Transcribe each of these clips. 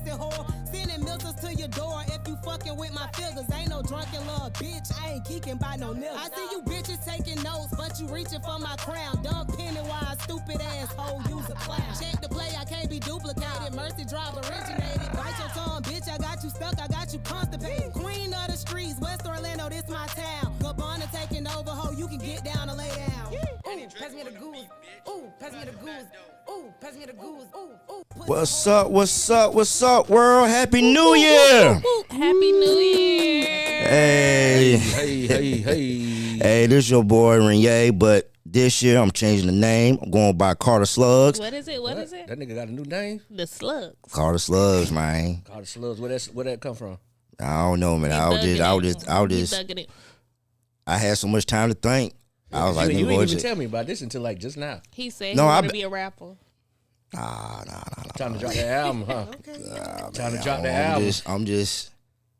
pussy whore. Sending missiles to your door if you fucking with my figures. Ain't no drunken love, bitch. I ain't geeking by no nigga. I see you bitches taking notes, but you reaching for my crown. Dumb Pennywise, stupid asshole, use a clown. Check the play, I can't be duplicated. Mercy Drive originated. Bite your tongue, bitch. I got you stuck, I got you constipated. Queen of the streets, West Orlando, this my town. Gabbana taking over, ho, you can get down and lay down. Ooh, pass me the goose. Ooh, pass me the goose. Ooh, pass me the goose. Ooh, ooh. What's up, what's up, what's up, world? Happy New Year! Happy New Year! Hey. Hey, this your boy Renai, but this year I'm changing the name. I'm going by Carter Slugs. What is it? What is it? That nigga got a new name? The Slugs. Carter Slugs, man. Carter Slugs. Where that come from? I don't know, man. I had so much time to think. I was like, you didn't even tell me about this until like just now. He said he wanted to be a rapper. Nah. Trying to drop that album, huh? Trying to drop that album. I'm just.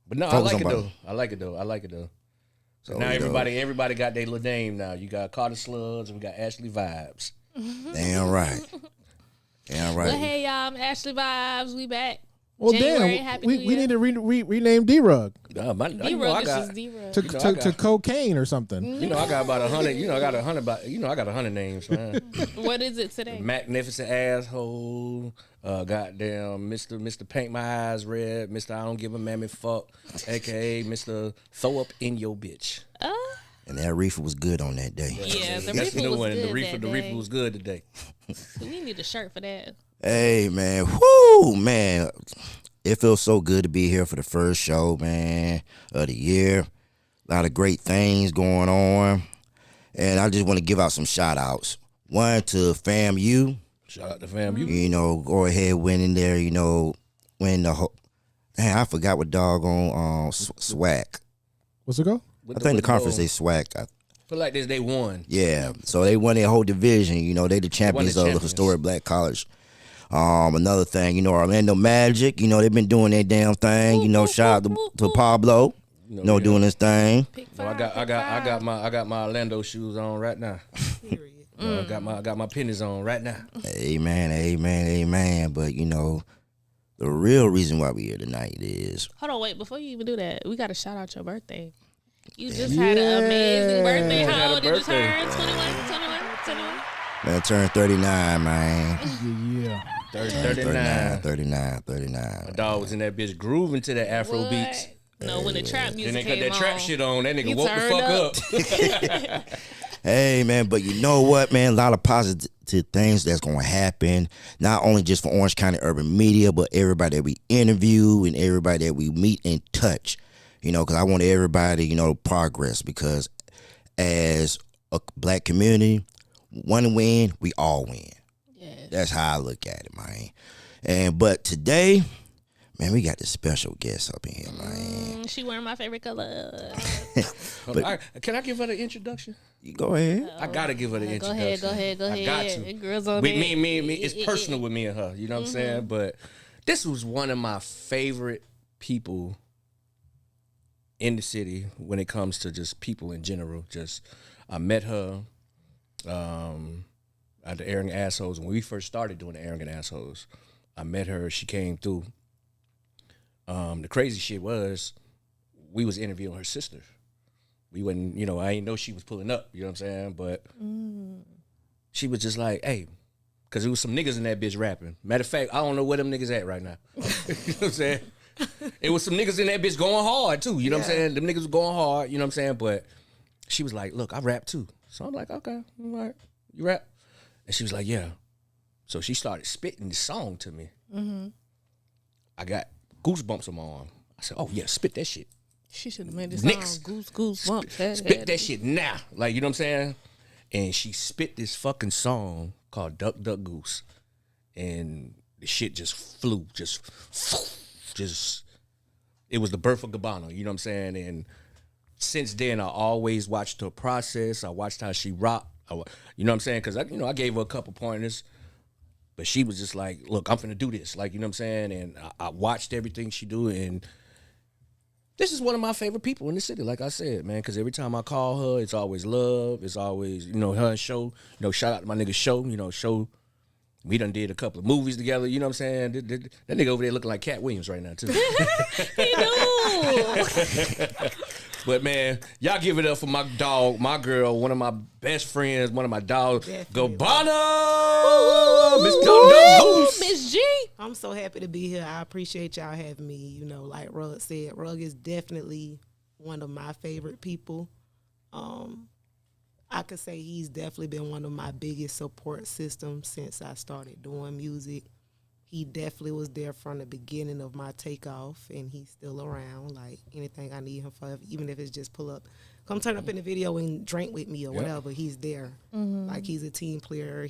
But no, I like it though. So now everybody got their little name now. You got Carter Slugs and we got Ashley Vibes. Damn right. Well, hey y'all, I'm Ashley Vibes. We back. Well, January, damn, Happy we New Year. need to rename D-Rugg D-Rugg is just D-Rugg. to cocaine or something. You know, I got about 100. You know, I got 100 names, man. What is it today? Magnificent asshole. Goddamn, Mr. Paint My Eyes Red. Mr. I Don't Give a Mammy Fuck. AKA Mr. Throw Up in Your Bitch. And that reefer was good on that day. Yeah, the That's reefer the new was one. good. The reefer was good today. We need a shirt for that. Hey, man. Whoo, man. It feels so good to be here for the first show, man, of the year. A lot of great things going on. And I just want to give out some shout-outs. One to FAMU. Shout out to FAMU. You know, go ahead, win in there, you know, win the whole. Man, I forgot what doggone SWAC. What's it go? I think the conference they SWAC. I feel like they won. Yeah, so they won their whole division. You know, they the champions of the historic Black College. Another thing, you know, Orlando Magic, you know, they've been doing their damn thing. You know, shout out to Pablo, you know, doing his thing. No, I got my Orlando shoes on right now. I got my pennies on right now. Amen. But you know, the real reason why we here tonight is. Hold on, wait. Before you even do that, we got to shout out your birthday. You just had an amazing birthday. How old did you turn? 21? Man, I turned 39, man. Yeah. 39. My dog was in that bitch grooving to that Afro beats. No, when the trap music came that on, trap shit on, that nigga woke the fuck up. Hey, man, but you know what, man? A lot of positive things that's going to happen, not only just for Orange County Urban Media, but everybody that we interview and everybody that we meet and touch. You know, because I want everybody, you know, to progress, because as a black community, one win, we all win. Yes. That's how I look at it, man. But today, man, we got this special guest up in here, man. She wearing my favorite color. Can I give her the introduction? You go ahead. I gotta give her the introduction. Go ahead. I got to. Girls on me. It's personal with me and her. You know what I'm saying? But this was one of my favorite people in the city when it comes to just people in general. Just I met her at the Arrogant Assholes when we first started doing the Arrogant Assholes. I met her. She came through. The crazy shit was we was interviewing her sister. We wouldn't, you know, I didn't know she was pulling up, you know what I'm saying? But she was just like, hey, because there was some niggas in that bitch rapping. Matter of fact, I don't know where them niggas at right now. You know what I'm saying? It was some niggas in that bitch going hard too, you know what I'm saying? Them niggas was going hard, you know what I'm saying? But she was like, look, I rap too. So I'm like, okay, all right, you rap? And she was like, yeah. So she started spitting the song to me. I got goosebumps on my arm. I said, oh yeah, spit that shit. She should have made this Next. song goosebumps. Spit that shit now. Like, you know what I'm saying? And she spit this fucking song called Duck, Duck, Goose. And the shit just flew. Just, it was the birth of Gabbana, you know what I'm saying? And since then, I always watched her process. I watched how she rocked. You know what I'm saying? Because, I gave her a couple pointers. But she was just like, look, I'm finna do this. Like, you know what I'm saying? And I watched everything she do. And this is one of my favorite people in the city, like I said, man, because every time I call her, it's always love. It's always, her and Show. Shout out to my nigga Show. Show We done did a couple of movies together. You know what I'm saying? That nigga over there looking like Cat Williams right now too. He do. But man, y'all give it up for my dog, my girl, one of my best friends, one of my dogs, Gabbana, Miss Goose. Miss G. I'm so happy to be here. I appreciate y'all having me. You know, like Rugg said, Rugg is definitely one of my favorite people. I could say he's definitely been one of my biggest support systems since I started doing music. He definitely was there from the beginning of my takeoff, and he's still around. Like, anything I need him for, even if it's just pull up, come turn up in the video and drink with me or whatever, he's there. Like, he's a team player.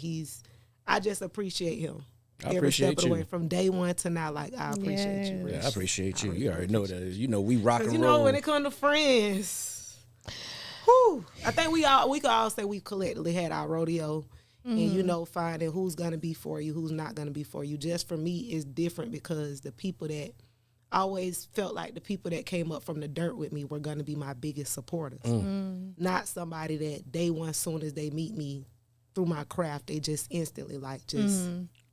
I just appreciate him. I appreciate you. Away from day one to now, like, I appreciate you. Yeah, I appreciate you. You already know that. You know, we rock and roll. You know, when it comes to friends, whew, I think we could all say we collectively had our rodeo. And, you know, finding who's going to be for you, who's not going to be for you. Just for me, it's different because the people that I always felt like the people that came up from the dirt with me were going to be my biggest supporters. Not somebody that day one, soon as they meet me through my craft, they just instantly like just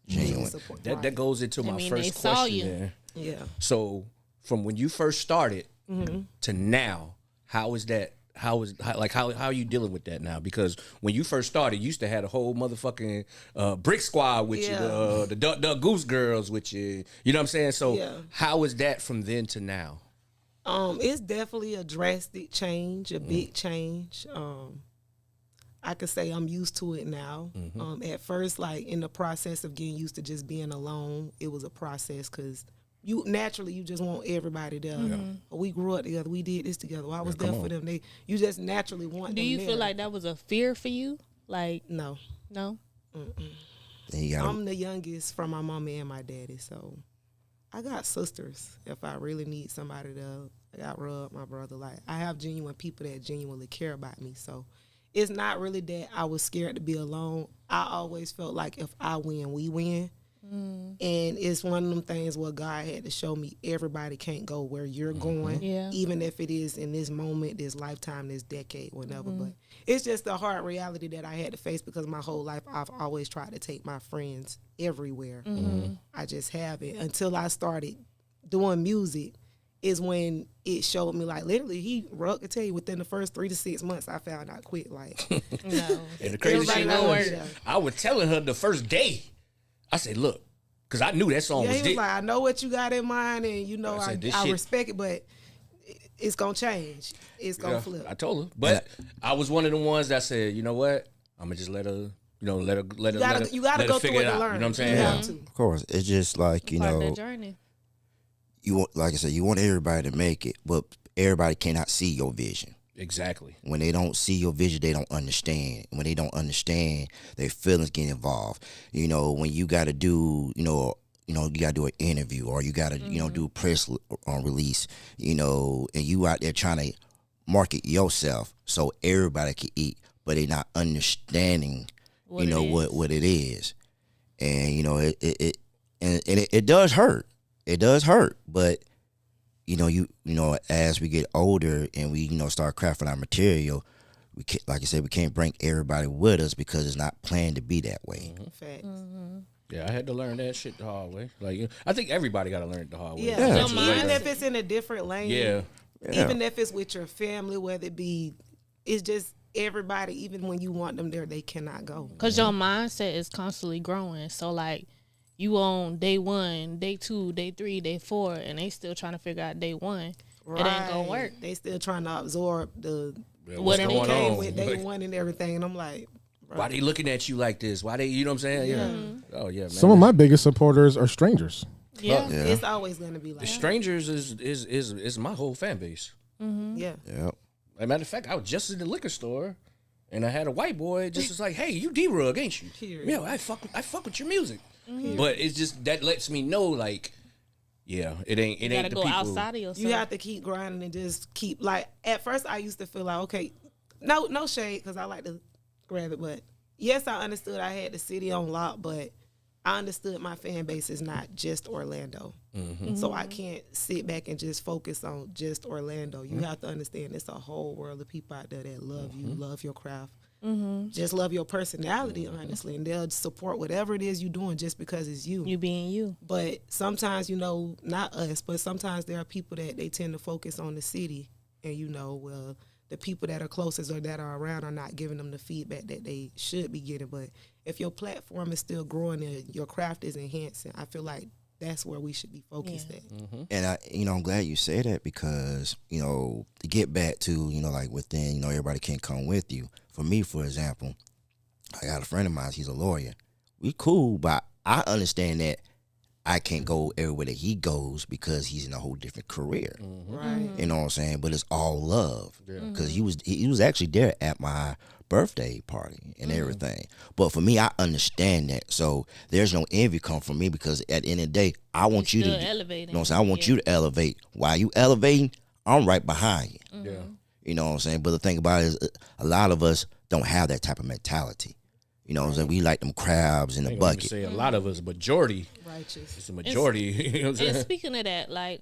Genuine. support. That goes into my they first saw question you. there. Yeah. So from when you first started to now, how is that? How are you dealing with that now? Because when you first started, you used to have a whole motherfucking brick squad with you, the Duck Goose girls with you. You know what I'm saying? So how is that from then to now? It's definitely a drastic change, a big change. I could say I'm used to it now. At first, like in the process of getting used to just being alone, it was a process because you just want everybody there. We grew up together. We did this together. I was there for them. You just naturally want them. Do you feel like that was a fear for you? Like no. I'm the youngest from my mama and my daddy, so I got sisters. If I really need somebody to, I got Rugg, my brother. Like I have genuine people that genuinely care about me. So it's not really that I was scared to be alone. I always felt like if I win, we win. And it's one of them things where God had to show me everybody can't go where you're going, even if it is in this moment, this lifetime, this decade, whatever. But it's just a hard reality that I had to face because my whole life I've always tried to take my friends everywhere. I just haven't until I started doing music. Is when it showed me, like, literally, Rugg could tell you within the first 3 to 6 months, I found out quick. Like, no. And the crazy shit was, I was telling her the first day, I said, look, because I knew that song was he was like, I know what you got in mind, and you know, I respect it, but it's going to change. It's going to flip. I told her. But I was one of the ones that said, you know what? I'm going to just let her, you know, let her you gotta go through it to learn. You know what I'm saying? Yeah. Of course. It's just like, you Part of know, the journey. you want, like I said, you want everybody to make it, but everybody cannot see your vision. Exactly. When they don't see your vision, they don't understand. When they don't understand, their feelings get involved. You know, when you got to do, you got to do an interview or you got to, do a press release, and you out there trying to market yourself so everybody can eat, but they not understanding, what it is. And, it does hurt. It does hurt, but as we get older and we, start crafting our material, we can't, like I said, we can't bring everybody with us because it's not planned to be that way. Facts. Yeah, I had to learn that shit the hard way. Like, I think everybody got to learn it the hard way. Yeah. Even if it's in a different lane. Yeah. Even if it's with your family, whether it be, it's just everybody, even when you want them there, they cannot go. Because your mindset is constantly growing. So, like, you on day 1, day 2, day 3, day 4, and they still trying to figure out day 1. Right. It ain't gonna work. They still trying to absorb what they going came on with day 1 and everything. And I'm like, bro. Why they looking at you like this? Why they, you know what I'm saying? Yeah. Oh yeah, man. Some of my biggest supporters are strangers. Yeah. It's always gonna be like the strangers is my whole fan base. Yeah. Yep. As a matter of fact, I was just in the liquor store and I had a white boy just was like, "Hey, you D-Rugg, ain't you?" Period. Yeah, I fuck with your music. But it's just that lets me know, like, yeah, it ain't You the gotta go people. outside of yourself. You have to keep grinding and just keep, like, at first I used to feel like, okay, no shade, because I like to grab it, but yes, I understood I had the city on lock, but I understood my fan base is not just Orlando. So I can't sit back and just focus on just Orlando. You have to understand it's a whole world of people out there that love you, love your craft, Just love your personality, honestly, and they'll support whatever it is you're doing just because it's you. You being you. But sometimes, not us, but sometimes there are people that they tend to focus on the city, and well, the people that are closest or that are around are not giving them the feedback that they should be getting. But if your platform is still growing and your craft is enhancing, I feel like that's where we should be focused at. And I'm glad you say that because, to get back to, like within, everybody can't come with you. For me, for example, I got a friend of mine, he's a lawyer. We cool, but I understand that I can't go everywhere that he goes because he's in a whole different career. Right. You know what I'm saying? But it's all love. Because he was actually there at my birthday party and everything. But for me, I understand that. So there's no envy come from me because at the end of the day, I want you to elevating. You know what I'm saying? I want you to elevate. While you elevating, I'm right behind you. Yeah. You know what I'm saying? But the thing about it is a lot of us don't have that type of mentality. You know what I'm saying? We like them crabs in the bucket. Say a lot of us, majority. Righteous. It's a majority. You know what I'm saying? And speaking of that, like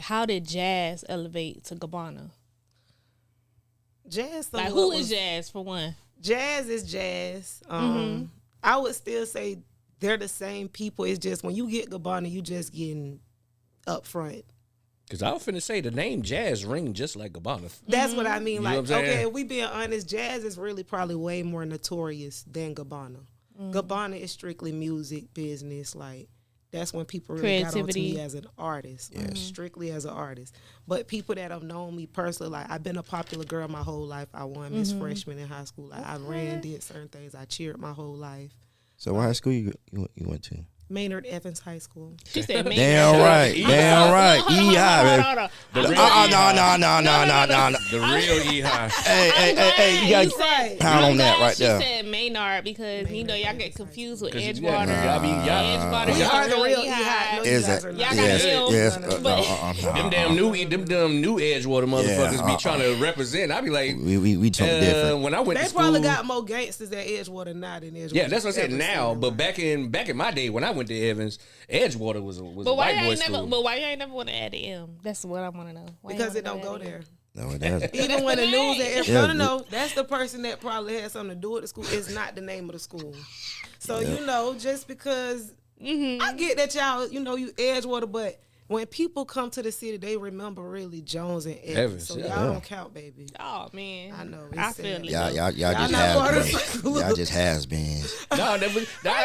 how did Jazz elevate to Gabbana? Jazz. Like who is Jazz for one? Jazz is Jazz. I would still say they're the same people. It's just when you get Gabbana, you just getting up front. Because I was finna say the name Jazz ring just like Gabbana. That's what I mean. You know Like, what I'm saying? okay, if we being honest, Jazz is really probably way more notorious than Gabbana. Gabbana is strictly music, business. Like, that's when people really got on to me as an artist. Like, strictly as an artist. But people that have known me personally, like, I've been a popular girl my whole life. I won Miss Freshman in high school. Like, I ran, did certain things. I cheered my whole life. So what high school you went to? Maynard Evans High School. She said Maynard. Damn right. Damn right. EI, Hold on. The real no. The real E-High. Hey, you gotta pound on that right there. She said Maynard because y'all get confused with 'Cause Edgewater. y'all We are the real E-High. E-High. No, Is you guys it? are not. Y'all got Yes. them. Them damn new Edgewater motherfuckers be Yeah, trying to represent. I be like, We something different. when I went They to school, probably got more gangsters at Edgewater now than Edgewater. yeah, that's what I said ever now. seen But in back in my day when I went to Evans, Edgewater was a But why white boy y'all school. never? But why y'all ain't never want to add the M? That's what I want to know. Why y'all because it wanna don't go add the there. M? No, it doesn't. Even when the news that Yeah, no, that's the person that probably had something to do with the school. It's not the name of the school. So just because I get that y'all, you Edgewater, but when people come to the city, they remember really Jones and Evans. So y'all don't count, baby. Oh man, I know. I It's feel sad. it. Y'all just not part of has the been. school. Y'all just has been. No, I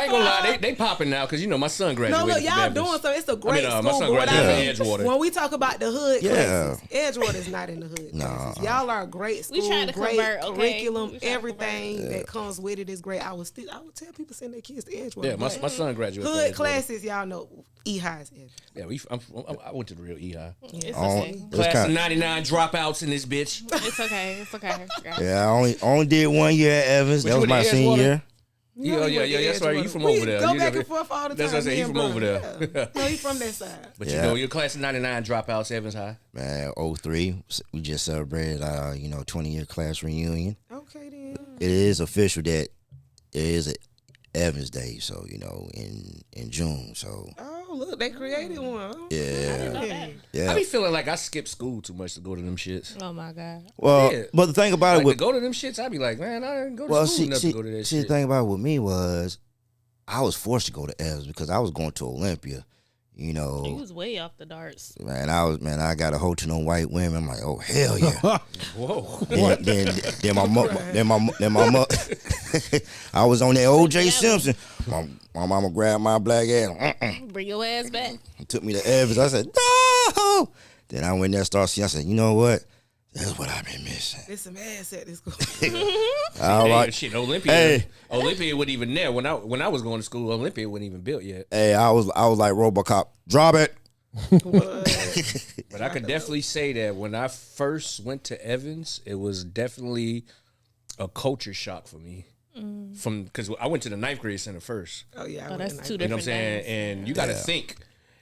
ain't gonna lie. They popping now because my son graduated. No, look, y'all from doing Evans. so. It's a great my school. son but graduated from Edgewater. when we talk about the hood Yeah. classes, Edgewater's not in the hood classes. Y'all are a great school. We trying to great convert, okay? curriculum. We trying to Everything that comes with it is great. I would tell people send their kids to Edgewater. Yeah, my son graduated. from hood Edgewater. classes, y'all know E-High's Edgewater. Yeah, I went to the real E-High. It's Oh, okay. it's Class of kinda- 99 dropouts in this bitch. It's okay. It's okay. Yeah, I only did 1 year at Evans. But That you was went my to senior Edgewater? year. Yeah, that's right. You from We over there. Go You back never- and forth all the time. That's what I said. me You and from over brother. there. Yeah. No, he from that side. But Yeah. your class of 99 dropouts, Evans High. Man, 03. We just celebrated 20-year class reunion. Okay then. It is official that it is a Evans Day, so in June. So Oh look, they created one. yeah. I be feeling like I skipped school too much to go to them shits. Oh my god. Well, Yeah. but the thing about Like it with to go to them shits, I be like, man, I didn't go to school enough to go to that the shit. thing about it with me was I was forced to go to Evans because I was going to Olympia. He was way off the darts. I got a hold to no white women. I'm like, oh hell yeah. Whoa. then my mother. I was on that O.J. Simpson. My mama grabbed my black ass, Bring your ass back. took me to Evans. I said no. Then I went there, started seeing. I said, you know what? That's what I've been missing. There's some ass at this school. All Hey, right. shit, Olympia. Hey. Olympia wasn't even there when I was going to school. Olympia wasn't even built yet. Hey, I was like RoboCop. Drop it. But I could definitely say that when I first went to Evans, it was definitely a culture shock for me. Because I went to the 9th grade center first. Oh yeah. Oh, that's two You know different what I'm saying? things. And you got to Yeah. think.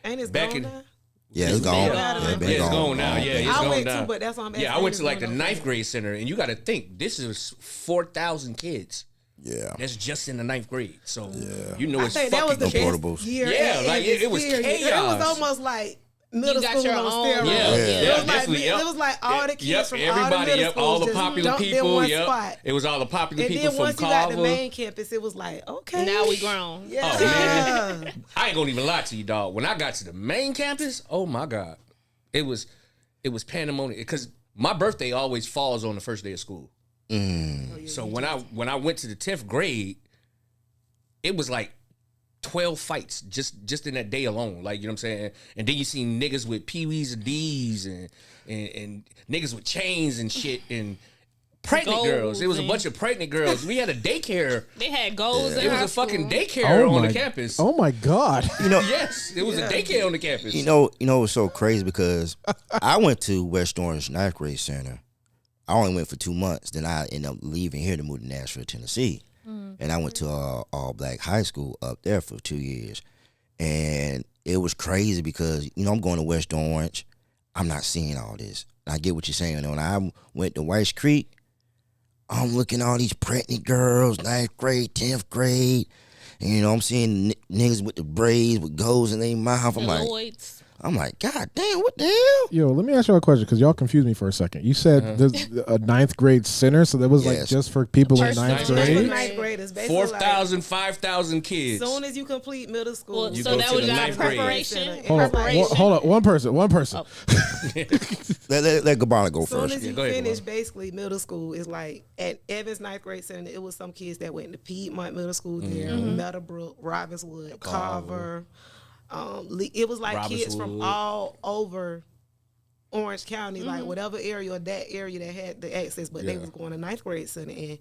Ain't it Back gone in- now? Yeah, it's gone. Yeah, Yeah, Yeah, it's gone now. Yeah, it's I gone went now. too, but that's why I'm asking. Yeah, I went to like the Ain't it gone 9th grade center, and you got to think this is 4,000 kids. Yeah. That's just in the 9th grade. So you know I it's think that was fucking the No best portables. year. Yeah, at like, Evans, it was period. It was chaos. almost like middle got school your on own- steroids. Yeah, It was like definitely, yep. it was like all the kids Yep, from everybody, all the middle schools all the just popular dumped in people, one yep. spot. It was all the popular And people then from once you got the Carver. main campus, it was like, okay. Now we grown. Yeah. Oh, man. I ain't gonna even lie to you, dog. When I got to the main campus, oh my God, it was pandemonium because my birthday always falls on the first day of school. So when I went to the 10th grade, it was like 12 fights just in that day alone. Like, you know what I'm saying? And then you see niggas with Pee-wees and D's and niggas with chains and shit and pregnant Goals girls. It was a and- bunch of pregnant girls. We had a daycare. They had goals in It was high a fucking school. daycare on the campus. Oh my God. You know, Yes, it was a daycare on the campus. You know, it was so crazy because I went to West Orange Ninth Grade Center. I only went for 2 months. Then I ended up leaving here to move to Nashville, Tennessee. And I went to all black high school up there for 2 years. And it was crazy because, I'm going to West Orange. I'm not seeing all this. I get what you're saying. When I went to White Creek, I'm looking at all these pregnant girls, 9th grade, 10th grade. And, I'm seeing niggas with the braids with goals in their mouth. I'm like, God damn, what the hell? Yo, let me ask you a question because y'all confused me for a second. You said there's a 9th grade center, so that was like Yes. just for people in Person. 9th That's for grade? ninth graders. Basically 4,000, 5,000 kids. As soon as you complete middle school, Well, You so go that to was the your ninth grade. preparation. Hold on, one person. Let Gabbana go as soon first. as you go ahead, finish Gabbana. basically middle school, it's like at Evans 9th grade center, it was some kids that went to Piedmont Middle School there, Meadowbrook, Robbinswood, Carver. It was like kids from Robbinswood. all over Orange County, like whatever area or that area that had the access, but they Yeah. was going to 9th grade center. And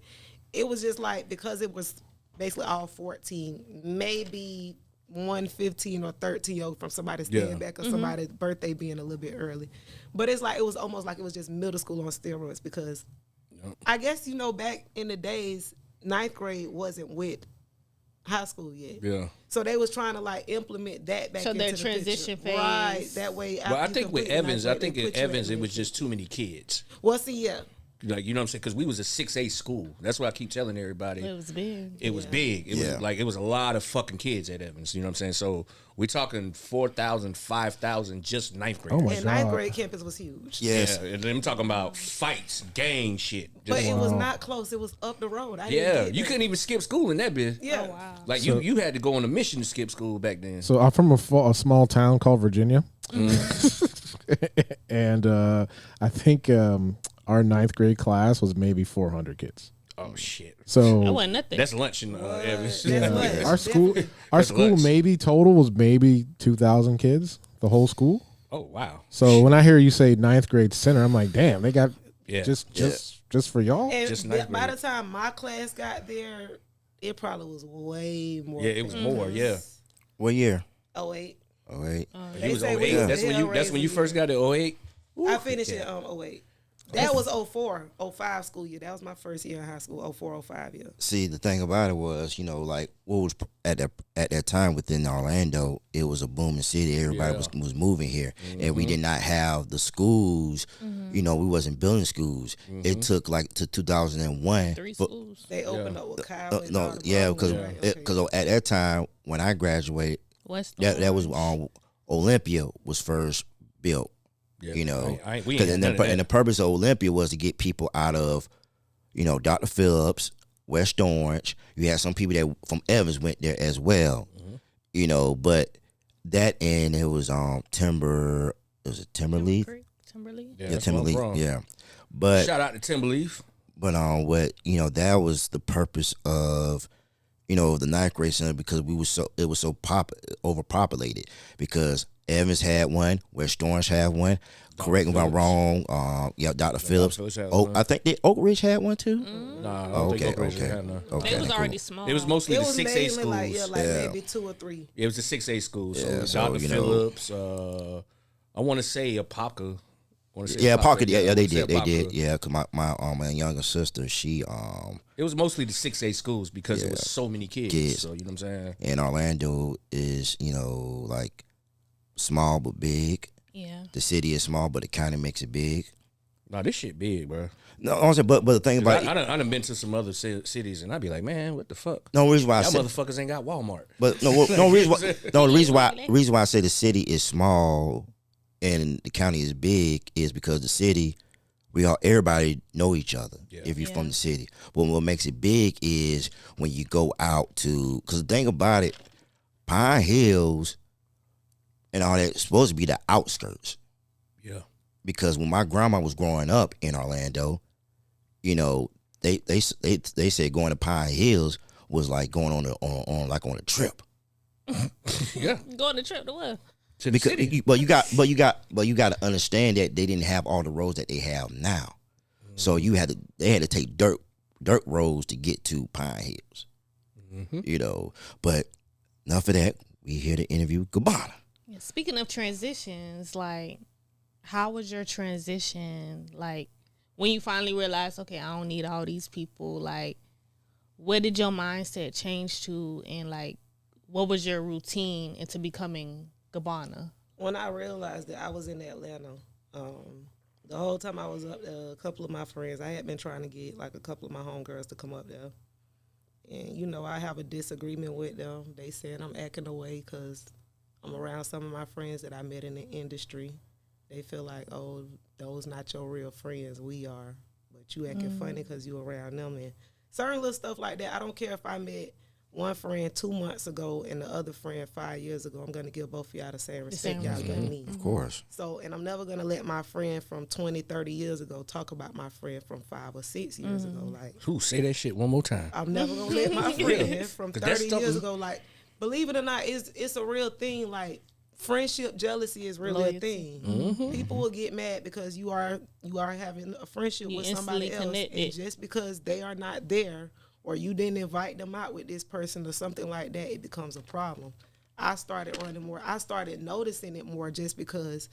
it was just like, because it was basically all 14, maybe 115 or 13 from somebody staying Yeah. back or somebody's birthday being a little bit early. But it's like, it was almost like it was just middle school on steroids because I guess, back in the days, 9th grade wasn't with high school yet. Yeah. So they was trying to like implement that back So into their the transition picture. phase. Right. That way. Well, I after you think with complete the Evans, ninth I grade, think they in put you in Evans, it was elementary. just too many kids. Well, see, yeah. Like, you know what I'm saying? Because we was a 6A school. That's what I keep telling everybody. It was big. It was big. It Yeah. was like, it was a lot of fucking kids at Evans. You know what I'm saying? So we talking 4,000, 5,000 just 9th grade. Oh my And ninth God. grade campus was huge. Yes. Yeah, and I'm talking about fights, gang shit. But Just- it was not close. It was up the road. I yeah, didn't get you that. couldn't even skip school in that bitch. Yeah. Oh, wow. Like, So- you had to go on a mission to skip school back then. So I'm from a small town called Virginia. And I think our 9th grade class was maybe 400 kids. Oh, shit. That So wasn't nothing. That's lunch in Evans. That's lunch. our school That's lunch. maybe total was maybe 2,000 kids, the whole school. Oh, wow. So when I hear you say 9th grade center, I'm like, damn, they got Yeah. just for y'all. And Just by ninth grade. the time my class got there, it probably was way more. Yeah, it was more, yeah. What year? 08. Oh, wait. You was say 08. we was That's when hell that's when you raising first got to 08. I finished in 08. That was 04, 05 school year. That was my first year in high school, 04, 05 year. See, the thing about it was, like what was at that time within Orlando, it was a booming city. Everybody was moving here, and we did not have the schools. We wasn't building schools. It took like to 2001. 3 but- schools. They opened up with Kyle. and no, all the yeah, Brothers, because right? Okay. at that time when I graduated, West that was Orange. Olympia was first built. Yeah. We ain't 'Cause had none of that. and the purpose of Olympia was to get people out of, Dr. Phillips, West Orange. You had some people that from Evans went there as well, But that end it was Timber. Was it Timberleaf? Timberleaf. Yeah, Yeah, that's where I'm Timberleaf. from. Yeah, but Shout out to Timberleaf. what that was the purpose of the 9th grade center because it was so overpopulated because Evans had one, West Orange had one. Correct me if I'm wrong. Dr. Phillips. Phillips had Oh, one. I think Oak Ridge had one too. Nah, I don't Oh, think okay, Oak Ridge okay. had none. Okay, They was cool. already small. It was mostly It the was 6A mainly schools. Yeah. maybe 2 or 3. It was the 6A schools. Yeah, So so, Dr. you know. Phillips, I want to say Apopka. Yeah, Pocket. Yeah, they Say did. They Apopka. did. Yeah, cause my younger sister, she It was mostly the 6A schools because it Yeah. was so many kids. Kids. So, you know what I'm saying? in Orlando is like small but big. Yeah. The city is small, but it kind of makes it big. Nah, this shit big, bro. No, honestly, but the thing about I done been to some other cities and I'd be like, man, what the fuck? no reason why I Y'all said, motherfuckers ain't got Walmart. but no reason why I say the city is small and the county is big is because the city, everybody know each other if you're from the city. But what makes it big is when you go out to, because the thing about it, Pine Hills and all that is supposed to be the outskirts. Yeah. Because when my grandma was growing up in Orlando, you know, they said going to Pine Hills was like going on a trip. Yeah. Go on the trip to what? To the city. You got to understand that they didn't have all the roads that they have now. So they had to take dirt roads to get to Pine Hills. Mm-hmm. You know, but enough of that. We here to interview Gabbana. Yeah, speaking of transitions, like, how was your transition? Like, when you finally realized, okay, I don't need all these people. Like, where did your mindset change to, and like, what was your routine into becoming Gabbana? When I realized that I was in Atlanta, the whole time I was up there, a couple of my friends, I had been trying to get like a couple of my homegirls to come up there. And, you know, I have a disagreement with them. They said I'm acting away because I'm around some of my friends that I met in the industry. They feel like, oh, those not your real friends. We are. But you acting funny because you around them. And certain little stuff like that. I don't care if I met one friend 2 months ago and the other friend 5 years ago. I'm going to give both of y'all the same respect y'all giving me. Of course. So, and I'm never going to let my friend from 20, 30 years ago talk about my friend from 5 or 6 years ago. Like, Who say that shit one more time? I'm never going to let my friend from 'Cause that's 30 years something. ago, like, believe it or not, it's a real thing. Like, friendship jealousy is really Loyalty. a thing. Mm-hmm. People will get mad because you are having a friendship You with somebody instantly else, connected. and just because they are not there or you didn't invite them out with this person or something like that, it becomes a problem. I started running more. I started noticing it more just because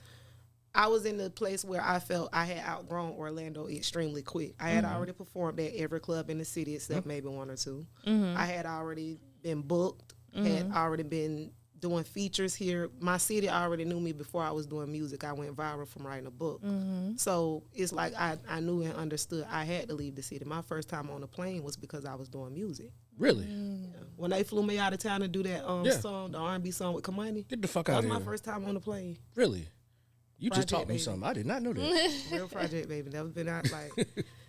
I was in the place where I felt I had outgrown Orlando extremely quick. I had already performed at every club in the city except maybe one or two. I had already been booked, had already been doing features here. My city already knew me before I was doing music. I went viral from writing a book. So it's like I knew and understood I had to leave the city. My first time on the plane was because I was doing music. Really? When they flew me out of town to do that song, the R&B song with Kamani, Get the fuck that out was of my here. first time on the plane. Really? You just Project taught me Baby. something. I did not know that. Real project, baby. Never been out like.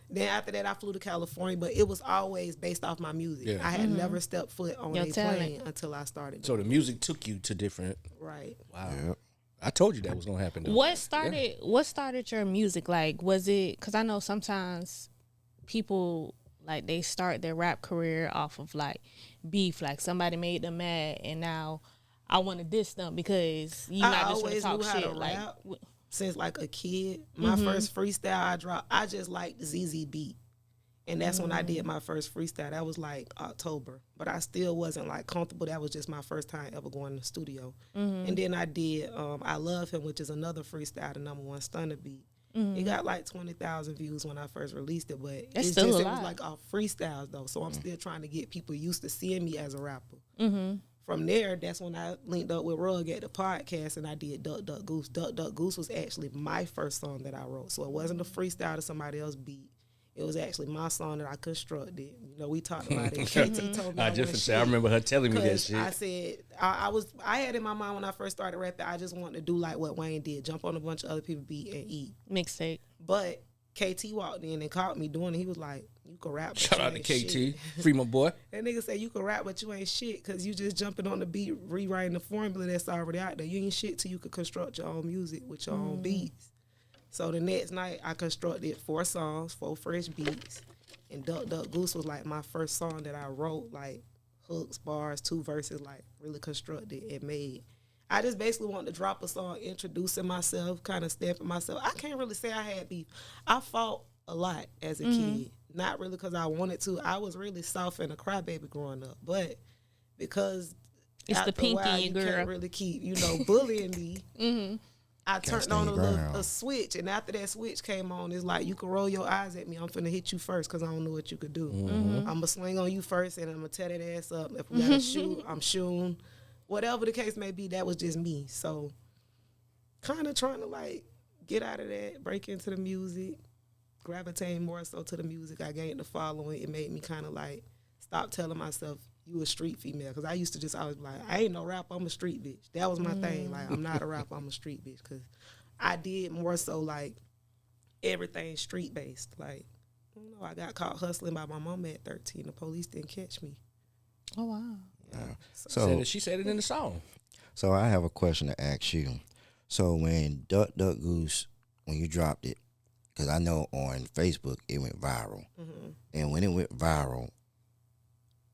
Then after that, I flew to California, but it was always based off my music. Yeah. I had never stepped foot on Your a talent. plane until I started. So the music took you to different. Right. Wow. Yep. I told you that was gonna happen. Though. What started your music? Like, was it, because I know sometimes people, like, they start their rap career off of like beef, like somebody made them mad and now I want to diss them because you I not just want to always talk knew how shit. to Like, rap. Since like a kid. My first freestyle I dropped, I just liked the ZZ beat. And that's when I did my first freestyle. That was like October. But I still wasn't like comfortable. That was just my first time ever going to the studio. And then I did I Love Him, which is another freestyle, the #1 stunner beat. It got like 20,000 views when I first released it, but That's it's still just a it was lot. like off freestyles though. So I'm still trying to get people used to seeing me as a rapper. From there, that's when I linked up with Rugg at the podcast and I did Duck Duck Goose. Duck Duck Goose was actually my first song that I wrote. So it wasn't a freestyle to somebody else's beat. It was actually my song that I constructed. You know, we talked about it. KT told me I just say I remember her telling me that 'cause shit. I said I had in my mind when I first started rapping, I just wanted to do like what Wayne did, jump on a bunch of other people's beat and eat. mixtape. But KT walked in and caught me doing it. He was like, "You can rap." But Shout you out to ain't KT, shit." free my boy. That nigga said you can rap, but you ain't shit because you just jumping on the beat, rewriting the formula that's already out there. You ain't shit till you can construct your own music with your own beats. So the next night, I constructed 4 songs, 4 fresh beats, and Duck Duck Goose was like my first song that I wrote, like hooks, bars, 2 verses, like really constructed and made. I just basically wanted to drop a song introducing myself, kind of stamping myself. I can't really say I had beef. I fought a lot as a kid. Not really because I wanted to. I was really soft and a crybaby growing up. But because It's the after a pink while, in you you, girl. can't really keep, bullying me. I turned on stand your ground. a switch. And after that switch came on, it's like, you can roll your eyes at me. I'm finna hit you first because I don't know what you could do. I'm going to swing on you first and I'm going to tear that ass up. If we got to shoot, I'm shooting. Whatever the case may be, that was just me. So kind of trying to like get out of that, break into the music, gravitate more so to the music. I gained the following. It made me kind of like stop telling myself you a street female, because I used to just always be like, I ain't no rapper, I'm a street bitch. That was my thing. Like, I'm not a rapper, I'm a street bitch, because I did more so like everything street based. Like, I got caught hustling by my mama at 13. The police didn't catch me. Oh wow. So She said it in the song. So I have a question to ask you. So when Duck Duck Goose, when you dropped it, because I know on Facebook it went viral, and when it went viral,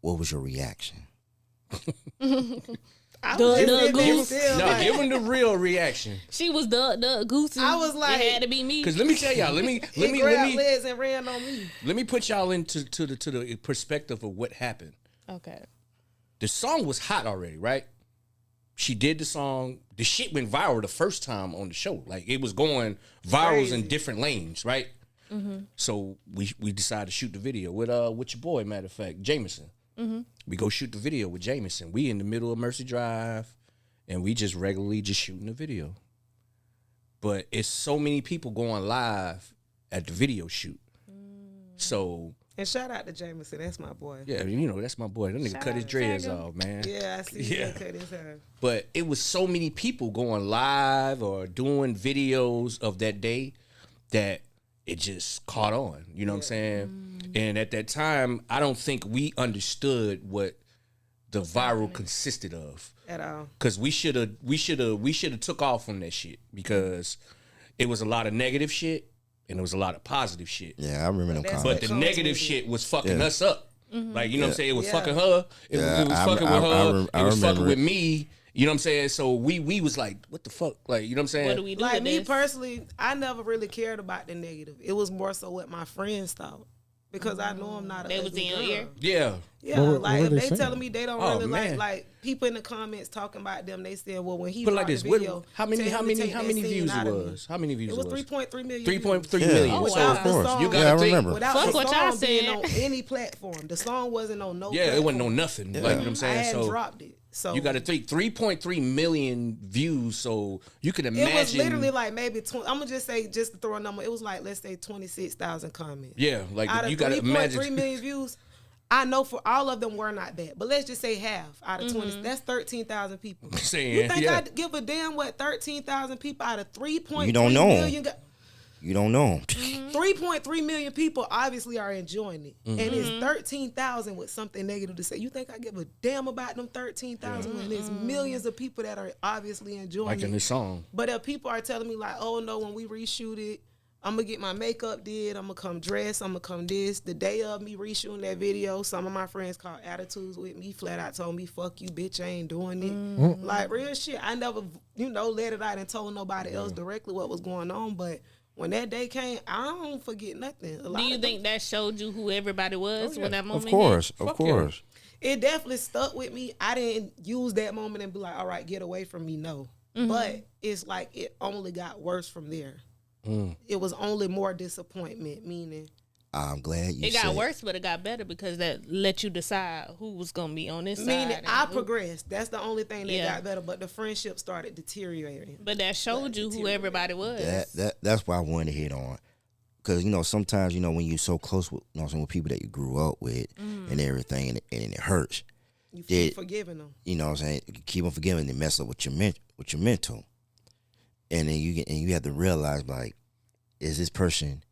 what was your reaction? I Duh, was just duh, sitting there goose. still, No, like, give him the real reaction. She was the goose. I was like- it had to be me. Cause let me tell y'all, let he me grabbed legs and ran on me. let me put y'all into the perspective of what happened. Okay. The song was hot already, right? She did the song. The shit went viral the first time on the show. Like it was going virals in Crazy. different lanes, right? So we decided to shoot the video with your boy, matter of fact, Jameson. We go shoot the video with Jameson. We in the middle of Mercy Drive, and we just regularly just shooting the video. But it's so many people going live at the video shoot. So And shout out to Jameson. That's my boy. yeah, you know that's my boy. That nigga cut his dreads tag him. off, man. Yeah, I see. Yeah. He cut his hair. But it was so many people going live or doing videos of that day that it just caught on. You know what I'm saying? And at that time, I don't think we understood what the viral consisted of. At all. Cause we should have took off from that shit because it was a lot of negative shit and it was a lot of positive shit. Yeah, I remember them But that's comments. But the comes negative with it. shit was fucking Yeah. us up. Like, you know what I'm saying? It was Yeah. fucking her. It Yeah, was I fucking rem- with I her. rem- I It was fucking remember with it. me. You know what I'm saying? So we was like, what the fuck? Like, you know what I'm saying? What do we do Like with me this? personally, I never really cared about the negative. It was more so what my friends thought. Because I know I'm not a They was ugly in your girl. ear? Yeah. Yeah, What like were if they they saying? telling me they don't Oh, really man. like people in the comments talking about them, they said, well, when he But dropped like this, the what, video, how many tell him to take that scene views out it of me. was? How many views It was 3.3 million. 3.3 Yeah. million. Oh, So wow. Without the course. song, you Yeah, I gotta think. remember. without Fuck the what song y'all being said. on any platform. The song wasn't on no Yeah, platform. it wasn't on nothing. Like, you know what I'm I saying? hadn't So dropped it. So you got to think 3.3 million views. So you can it imagine. was literally like maybe 20, I'm gonna just say, just to throw a number, it was like, let's say 26,000 comments. Yeah, like Out you of got to 3.3 imagine. million views, I know for all of them were not bad, but let's just say half out of 20. That's 13,000 people. Saying, You think yeah. I'd give a damn what 13,000 people out of 3.3 You don't know. million? You don't know. 3.3 million people obviously are enjoying it, and it's 13,000 with something negative to say. You think I give a damn about them 13,000 when there's millions of people that are obviously enjoying Like it? in this song. But if people are telling me like, oh no, when we reshoot it, I'm gonna get my makeup did, I'm gonna come dress, I'm gonna come this. The day of me reshooting that video, some of my friends called attitudes with me, flat out told me, fuck you, bitch, I ain't doing it. Like real shit. I never, let it out and told nobody else directly what was going on. But when that day came, I don't forget nothing. A lot Do you of think that showed you who everybody was when that moment Of course, hit? of course. it definitely stuck with me. I didn't use that moment and be like, all right, get away from me. No. But it's like it only got worse from there. It was only more disappointment, meaning I'm glad you It said got worse, but it got better because that let you decide who was gonna be on this meaning side. I and who- progressed. That's the only thing that Yeah. got better. But the friendship started deteriorating. But that showed you who everybody was. that's why I wanted to hit on. Because, sometimes, when you're so close with, with people that you grew up with and everything, and it hurts. You Did- forgiving them. You know what I'm saying? Keep on forgiving and mess up with your mental. And then you have to realize, like, is this person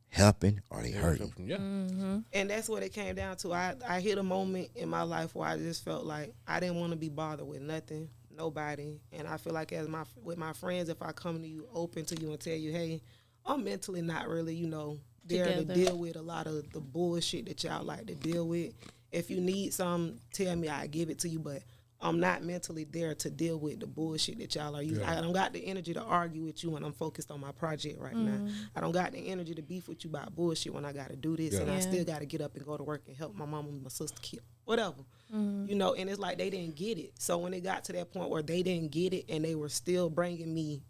helping or they hurting? Yeah. And that's what it came down to. I hit a moment in my life where I just felt like I didn't want to be bothered with nothing, nobody. And I feel like with my friends, if I come to you, open to you and tell you, hey, I'm mentally not really, there to Together. deal with a lot of the bullshit that y'all like to deal with. If you need some, tell me, I give it to you. But I'm not mentally there to deal with the bullshit that y'all are using. I don't got the energy to argue with you when I'm focused on my project right now. I don't got the energy to beef with you about bullshit when I got to do this and I still got to get up and go to work and help my mom and my sister kill whatever. And it's like they didn't get it. So when it got to that point where they didn't get it and they were still bringing me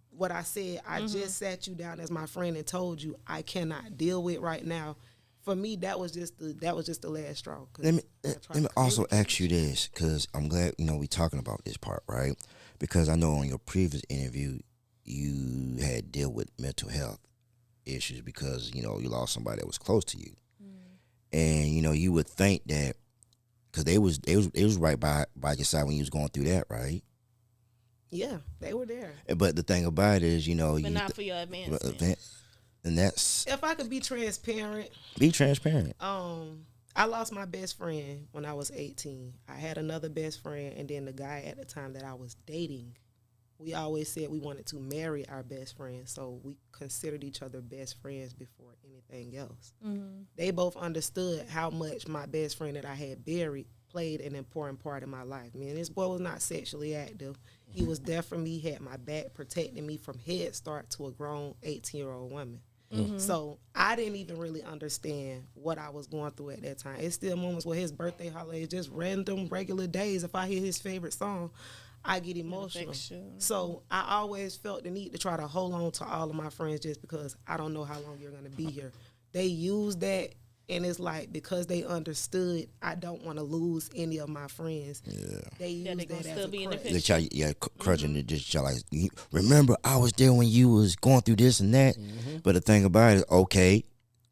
what I said, I just sat you down as my friend and told you I cannot deal with right now. For me, that was just the last straw. 'Cause Let me I tried let me to also create ask you this, because I'm glad we talking about this part, right? Because I know on your previous interview you had dealt with mental health issues because you lost somebody that was close to you, and you would think that because they was right by your side when you was going through that, right? Yeah, they were there. But the thing about it is, you know, But not for your advancement. And that's If I could be transparent, be transparent. I lost my best friend when I was 18. I had another best friend, and then the guy at the time that I was dating, we always said we wanted to marry our best friend, so we considered each other best friends before anything else. Mm-hmm. They both understood how much my best friend that I had buried played an important part in my life. Me and this boy was not sexually active. He was there for me, had my back, protecting me from head start to a grown 18-year-old woman. Mm-hmm. So I didn't even really understand what I was going through at that time. It's still moments where his birthday holiday, just random, regular days. If I hear his favorite song, I get emotional. So I always felt the need to try to hold on to all of my friends just because I don't know how long you're going to be here. They use that, and it's like because they understood I don't want to lose any of my friends. Yeah. They use they that gonna as still a be in the crutch. picture. Crutching it, just like, remember I was there when you was going through this and that. But the thing about it is, okay,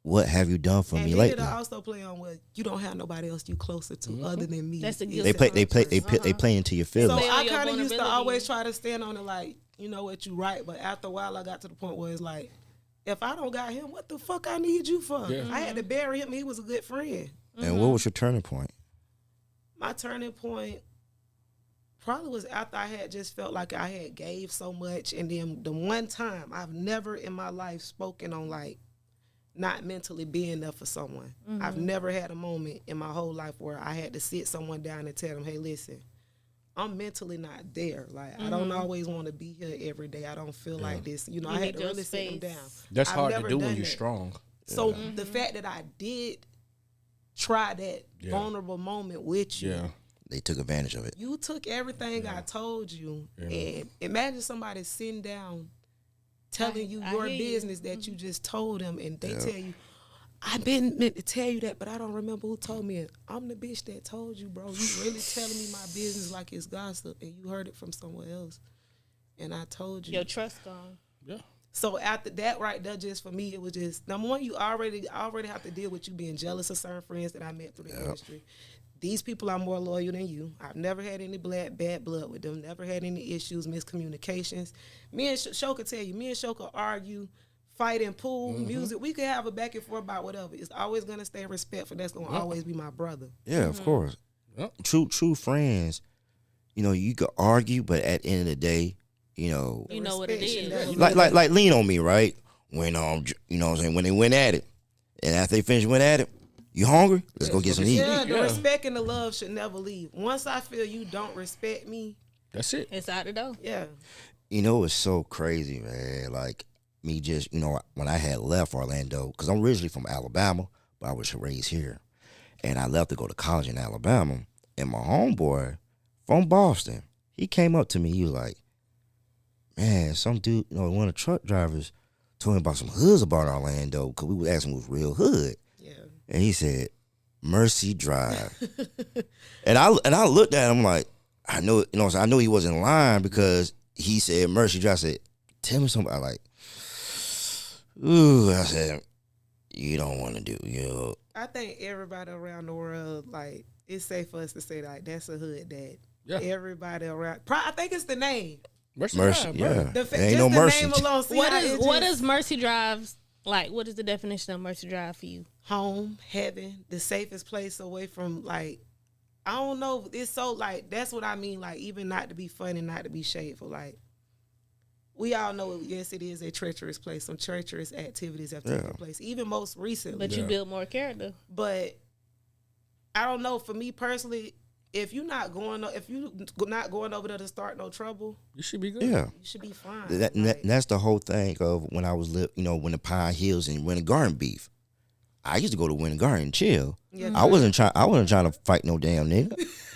what have you done for And me then lately? it'll also play on what you don't have nobody else you closer to other than me. That's a It's good They play into your So feelings. Play on I your kind of used to vulnerability. always try to stand on it like, you know what, you right. But after a while, I got to the point where it's like, if I don't got him, what the fuck I need you for? Yeah. I had to bury him. He was a good friend. And what was your turning point? My turning point probably was after I had just felt like I had gave so much. And then the one time I've never in my life spoken on like not mentally being there for someone. I've never had a moment in my whole life where I had to sit someone down and tell them, hey, listen, I'm mentally not there. Like, I don't always want to be here every day. I don't feel like this. You know, You I had need to your really sit them space. down. That's I've hard to never do when done you're that. strong. So the fact that I did try that vulnerable moment with you, Yeah. They took advantage of it. you took everything I told you, and imagine somebody sitting down telling you I your hear you. business that you just told them, and they tell you, I've been meant to tell you that, but I don't remember who told me it. I'm the bitch that told you, bro. You really telling me my business like it's gossip, and you heard it from somewhere else, and I told you. Your trust gone. Yeah. So after that right there, just for me, it was just, number one, you already have to deal with you being jealous of certain friends that I met through the industry. These people are more loyal than you. I've never had any bad blood with them, never had any issues, miscommunications. Me and Sho could tell you, me and Sho could argue, fight in pool, music. We could have a back and forth about whatever. It's always going to stay respectful. That's going to always be my brother. Yeah, of course. Yep. True friends, you know, you could argue, but at the end of the day, you know, You know what it Respect should is. never like lean on me, right? When you know what I'm saying, when they went at it, and after they finished went at it, you hungry? Let's go get some eat. Yeah, the Yeah. respect and the love should never leave. Once I feel you don't respect me, That's it. It's out the door. yeah. You know, it's so crazy, man. Like me just, you know, when I had left Orlando, because I'm originally from Alabama, but I was raised here. And I left to go to college in Alabama. And my homeboy from Boston, he came up to me. He was like, man, some dude, you know, one of the truck drivers told me about some hoods about Orlando, because we was asking who was real hood. Yeah. And he said, Mercy Drive. and I looked at him like, I know, you know, I know he wasn't lying because he said Mercy Drive. I said, tell me something. I like, ooh, I said, you don't want to do, you know. I think everybody around the world, like, it's safe for us to say, like, that's a hood that Yeah. everybody around. I think it's the name. Mercy, Mercy, Drive, yeah. bro. The There ain't just no the mercy. name alone. See What how is it what just- is Mercy Drives like? What is the definition of Mercy Drive for you? home, heaven, the safest place away from, like, I don't know. It's so, like, that's what I mean. Like, even not to be funny, not to be shameful. Like, we all know, yes, it is a treacherous place. Some treacherous activities have taken place, even most recently. But you build more character. But I don't know. For me personally, if you not going over there to start no trouble, You should be good. Yeah. you should be fine. That's the whole thing of when I was, you know, when the Pine Hills and Winter Garden beef. I used to go to Winter Garden and chill. Yeah. I wasn't trying to fight no damn nigga.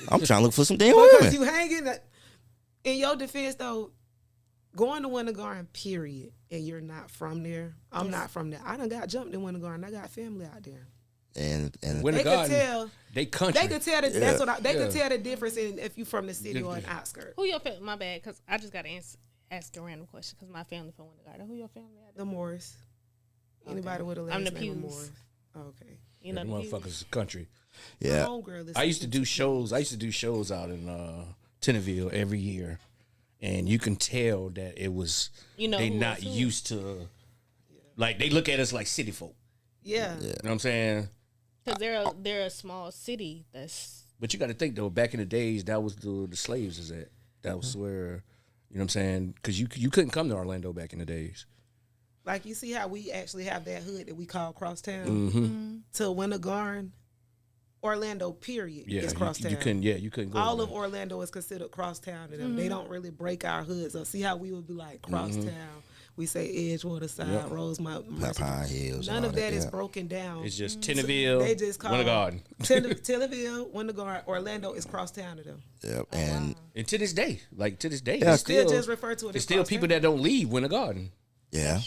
I'm trying to look for some damn Because women. you hanging. In your defense, though, going to Winter Garden, period, and you're not from there. I'm not from there. I done got jumped in Winter Garden. I got family out there. And Winter They could Garden, tell. they country. They could tell that. That's what they could Yeah. tell the difference in if you from the city or an outskirt. Who your family? My bad, because I just got to ask a random question because my family from Winter Garden. Who your family? The Morris. Anybody with a last I'm the name of Pews. Morris. Okay. You know, the the Pews. motherfuckers is country. yeah, Homegirl is I used to do shows. I used to do shows out in Tenneville every year, and you can tell that it was they who not else who? used to. Like they look at us like city folk. Yeah. You know what I'm saying? Because they're a small city. But you got to think though, back in the days, that was the slaves is at. That was where, you know what I'm saying? Because you couldn't come to Orlando back in the days. Like you see how we actually have that hood that we call Crosstown Mm-hmm. to Winter Garden. Orlando, period, is crosstown. You couldn't go. All of Orlando is considered crosstown to them. They don't really break our hoods up. See how we would be like crosstown. We say Edgewater side, Rosemont, Pine Hills. none and all of that is yeah. broken down. It's just Tenneville, They just call Winter Garden. Tenneville, Winter Garden, Orlando is crosstown to them. Yep. And And to this day, Yeah, Still it's still just refer to it it's as still people that don't leave Winter Garden. yeah.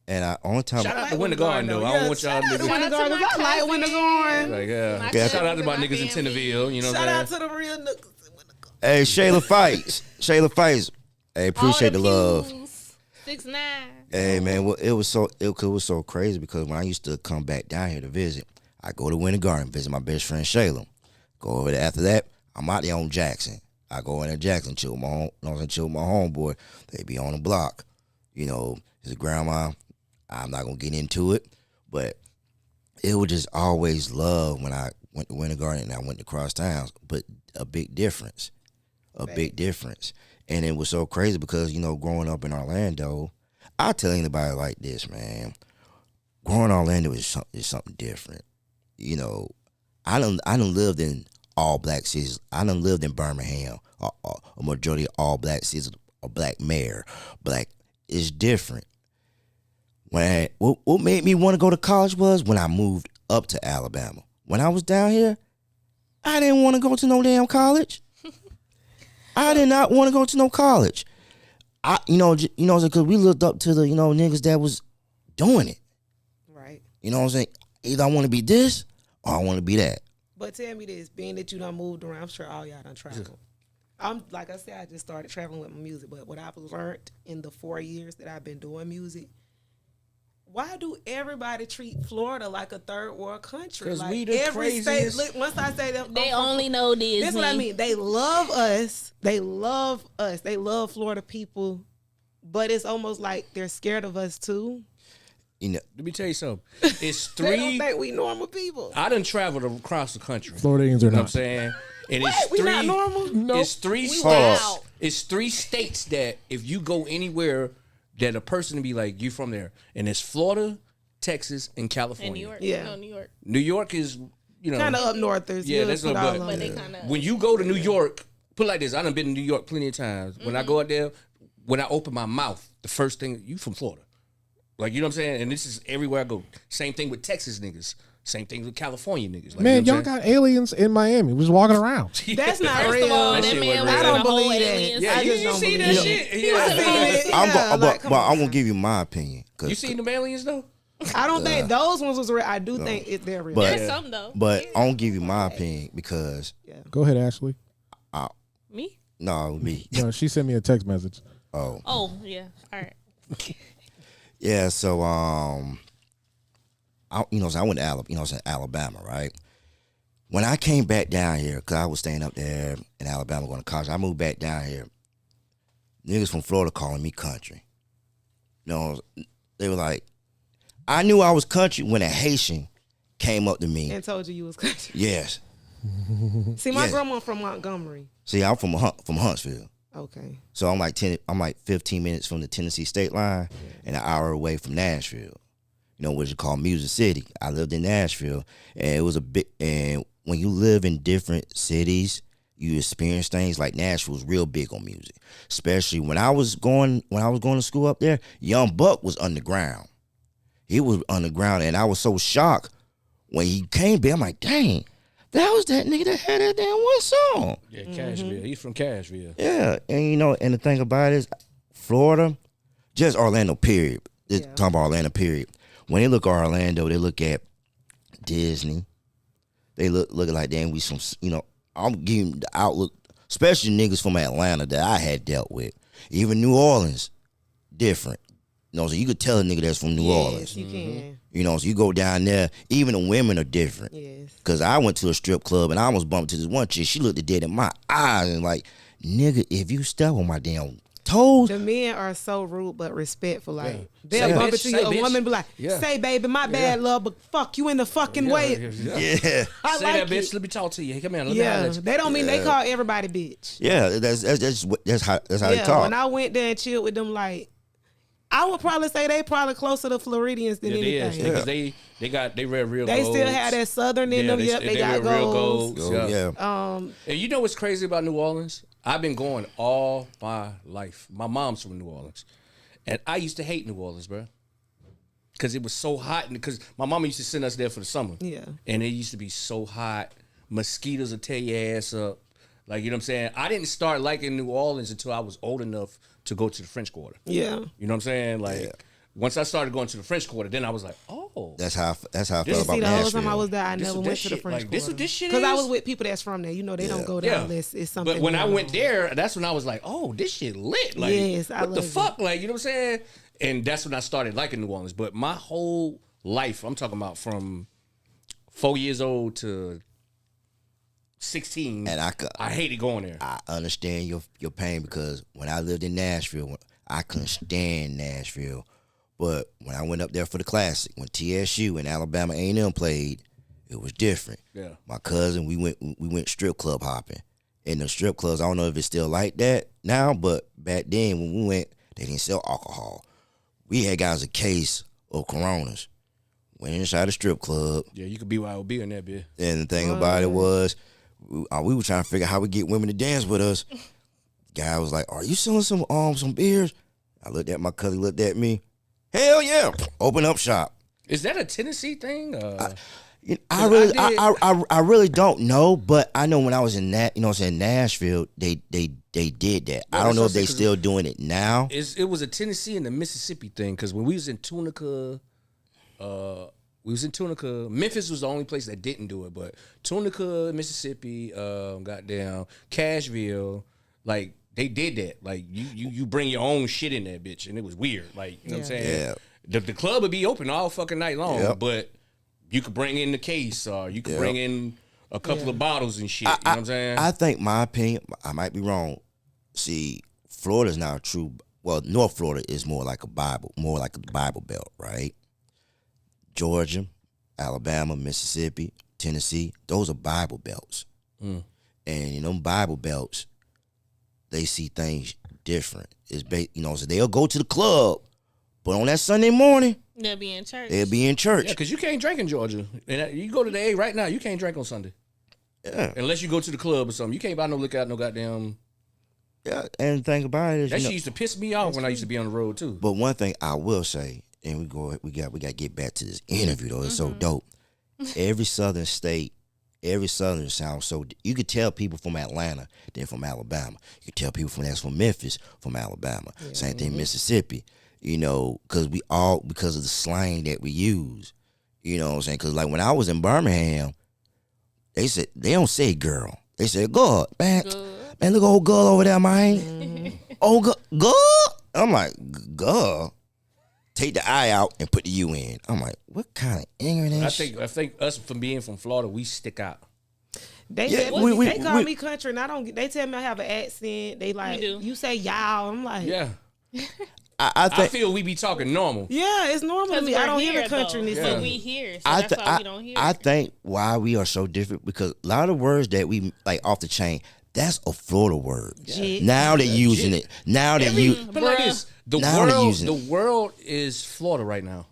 And only time Shout out to like Winter Garden though. I don't want y'all Shout out to niggas. Winter Garden. Shout out to I like my Winter cousin. Garden. Like, Yeah. shout out to my My niggas in family. Tenneville. You know what Shout I'm out saying? to the real niggas in Winter Garden. Hey, Shayla Fights. Shayla Fights. Hey, appreciate the love. 6'9". Hey man, well, it was so crazy because when I used to come back down here to visit, I go to Winter Garden, visit my best friend Shayla. Go over there after that, I'm out there on Jackson. I go in there Jackson, chill with my homeboy. They be on the block. You know, his grandma. I'm not gonna get into it, but it was just always love when I went to Winter Garden and I went to Crosstowns. But a big difference. Big difference. And it was so crazy because, you know, growing up in Orlando, I tell anybody like this, man. Growing in Orlando is something different. You know, I done lived in all black cities. I done lived in Birmingham, a majority of all black cities, a black mayor. Black is different. What made me want to go to college was when I moved up to Alabama. When I was down here, I didn't want to go to no damn college. I did not want to go to no college. Because we looked up to the, niggas that was doing it. Right. You know what I'm saying? Either I want to be this or I want to be that. But tell me this, being that you done moved around, I'm sure all y'all done traveled. Like I said, I just started traveling with my music, but what I've learned in the 4 years that I've been doing music, why do everybody treat Florida like a third world country? Because like we the every craziest. state, once I say them, They only know Disney. That's what I mean. They love us. They love us. They love Florida people, but it's almost like they're scared of us too. Let me tell you something. It's They don't three. think we normal people. I done traveled across the country. Floridians are You know what I'm not. saying? And What? it's We three. not normal? No. It's three Hold states. up. It's three states that if you go anywhere, that a person will be like, you from there. And it's Florida, Texas, and California. in New York. Yeah. No, New York. New York is, Kind of up northers. Yeah, You'll that's put a all but. on But it. they kind of. When you go to New York, put it like this, I done been to New York plenty of times. When I go out there, when I open my mouth, the first thing, you from Florida. Like, you know what I'm saying? And this is everywhere I go. Same thing with Texas niggas. Same thing with California niggas. Like, Man, you know y'all what I'm got aliens in Miami. We're just walking around. saying? That's not First real. of all, That that shit man wasn't was real. I don't a whole believe that. alien. Yeah, I you just don't see that believe shit? it. Yeah. I seen it. I'm Yeah, like, come on I'm gonna now. give you my opinion. You seen them aliens though? I don't think those ones was real. I do think they're real. But There's some though. but I'm gonna give you my opinion because Go ahead, Ashley. Me? no me. No, she sent me a text message. Oh yeah. All right. Yeah, so I went to Alabama, right? When I came back down here, cause I was staying up there in Alabama going to college, I moved back down here. Niggas from Florida calling me country. They were like, I knew I was country when a Haitian came up to me. And told you was country. Yes. See, my Yes. grandma from Montgomery. See, I'm from Huntsville. Okay. So I'm like 15 minutes from the Tennessee state line and an hour away from Nashville. What you call Music City. I lived in Nashville, and it was and when you live in different cities, you experience things. Like Nashville's real big on music, especially when I was going to school up there. Young Buck was underground. He was underground, and I was so shocked when he came back. I'm like, dang, that was that nigga that had that damn one song. Yeah, Cashville. He's from Cashville. Yeah, and and the thing about it is, Florida, just Orlando, period. Talking about Orlando, period. When they look at Orlando, they look at Disney. They look like damn, we some, I'm giving the outlook, especially niggas from Atlanta that I had dealt with. Even New Orleans, different. So you could tell a nigga that's from New Orleans. Yes, you can. So you go down there, even the women are different. Yes. Because I went to a strip club and I almost bumped into this one chick. She looked dead in my eyes and like, nigga, if you step on my damn toes. The men are so rude but respectful. Like Yeah. they'll Say bump bitch, into say you. A bitch. woman be like, Yeah. "Say baby, my bad, love, but fuck you in the fucking way." Yeah, I Say like that, bitch. it. Let me talk to you. Hey, come here. Let me holler Yeah, at you. they don't mean they call everybody bitch. yeah. That's how they Yeah, talk. when I went there and chilled with them, like I would probably say they probably closer to Floridians than Yeah, they is anything. because they wear real. They golds. still have that Southern in them. Yep, they got wear real goals. golds. Yeah. And you know what's crazy about New Orleans? I've been going all my life. My mom's from New Orleans, and I used to hate New Orleans, bro, because it was so hot. And because my mama used to send us there for the summer, Yeah. and it used to be so hot. Mosquitoes will tear your ass up. Like, you know what I'm saying? I didn't start liking New Orleans until I was old enough to go to the French Quarter. Yeah. You know what I'm saying? Like, once I started going to the French Quarter, then I was like, oh. That's how I This felt is- about See, the whole time I Nashville. was there, I This never what went this to the shit- French like, this what this shit because I is? was with people that's from there. You know, they don't go there unless it's something. But when I going went on. there, that's when I was like, oh, this shit lit. Like, Yes, I what the love fuck? Like, you know what I'm saying? And that's when I started liking New Orleans. But my whole life, I'm talking about from 4 years old to 16, And I hated going there. I understand your pain because when I lived in Nashville, I couldn't stand Nashville. But when I went up there for the Classic, when TSU and Alabama A&M played, it was different. Yeah. My cousin, we went strip club hopping. In the strip clubs, I don't know if it's still like that now, but back then when we went, they didn't sell alcohol. We had guys a case of Coronas. Went inside the strip club, Yeah, you could BYOB in that bitch. and the thing about it was, we were trying to figure out how we get women to dance with us. Guy was like, "Are you selling some beers?" I looked at my cousin, looked at me. Hell yeah! Open up shop. Is that a Tennessee thing? I really don't know, but I know when I was in Nashville, they did that. I don't know if they still doing it now. It was a Tennessee and the Mississippi thing because when we was in Tunica, Memphis was the only place that didn't do it, but Tunica, Mississippi, goddamn Cashville, like they did that. Like you bring your own shit in that bitch, and it was weird. Like, you know what I'm saying? Yeah. The club would be open all fucking night long, Yep. but you could bring in the case or you could bring in a couple of bottles and shit. You know what I'm saying? I think my opinion, I might be wrong. See, Florida's not a true. Well, North Florida is more like a Bible belt, right? Georgia, Alabama, Mississippi, Tennessee, those are Bible belts. And in them Bible belts, they see things different. So they'll go to the club, but on that Sunday morning, They'll be in church. they'll be in church. Yeah, because you can't drink in Georgia. And you go to the A right now, you can't drink on Sunday. Yeah. Unless you go to the club or something. You can't buy no liquor out no goddamn. Yeah, and the thing about it is, That shit used to piss me off when I used to be on the road too. but one thing I will say, and we got to get back to this interview though. It's so dope. Every southern state, every southern sounds so. You could tell people from Atlanta, they're from Alabama. You could tell people from Memphis, from Alabama. Same thing, Mississippi. Because because of the slang that we use. You know what I'm saying? Because like when I was in Birmingham, they said they don't say girl. They said God, man. Man, look at old girl over there, man. Old girl. I'm like, girl. Take the I out and put the U in. I'm like, what kind of ignorant I ass shit? think us from being from Florida, we stick out. They Yeah, they call me country, and I don't. They tell me I have an accent. They like You do. you say y'all. I'm like, Yeah. I I think feel we be talking normal. yeah, it's normal to Because me. I don't hear the country. Yeah. So we hear. So I, that's th- why we don't hear. I think why we are so different because a lot of words that we like off the chain, that's a Florida word. Jit. Now they're using it. Now they use But like this, Now they're using the it. world is Florida right now.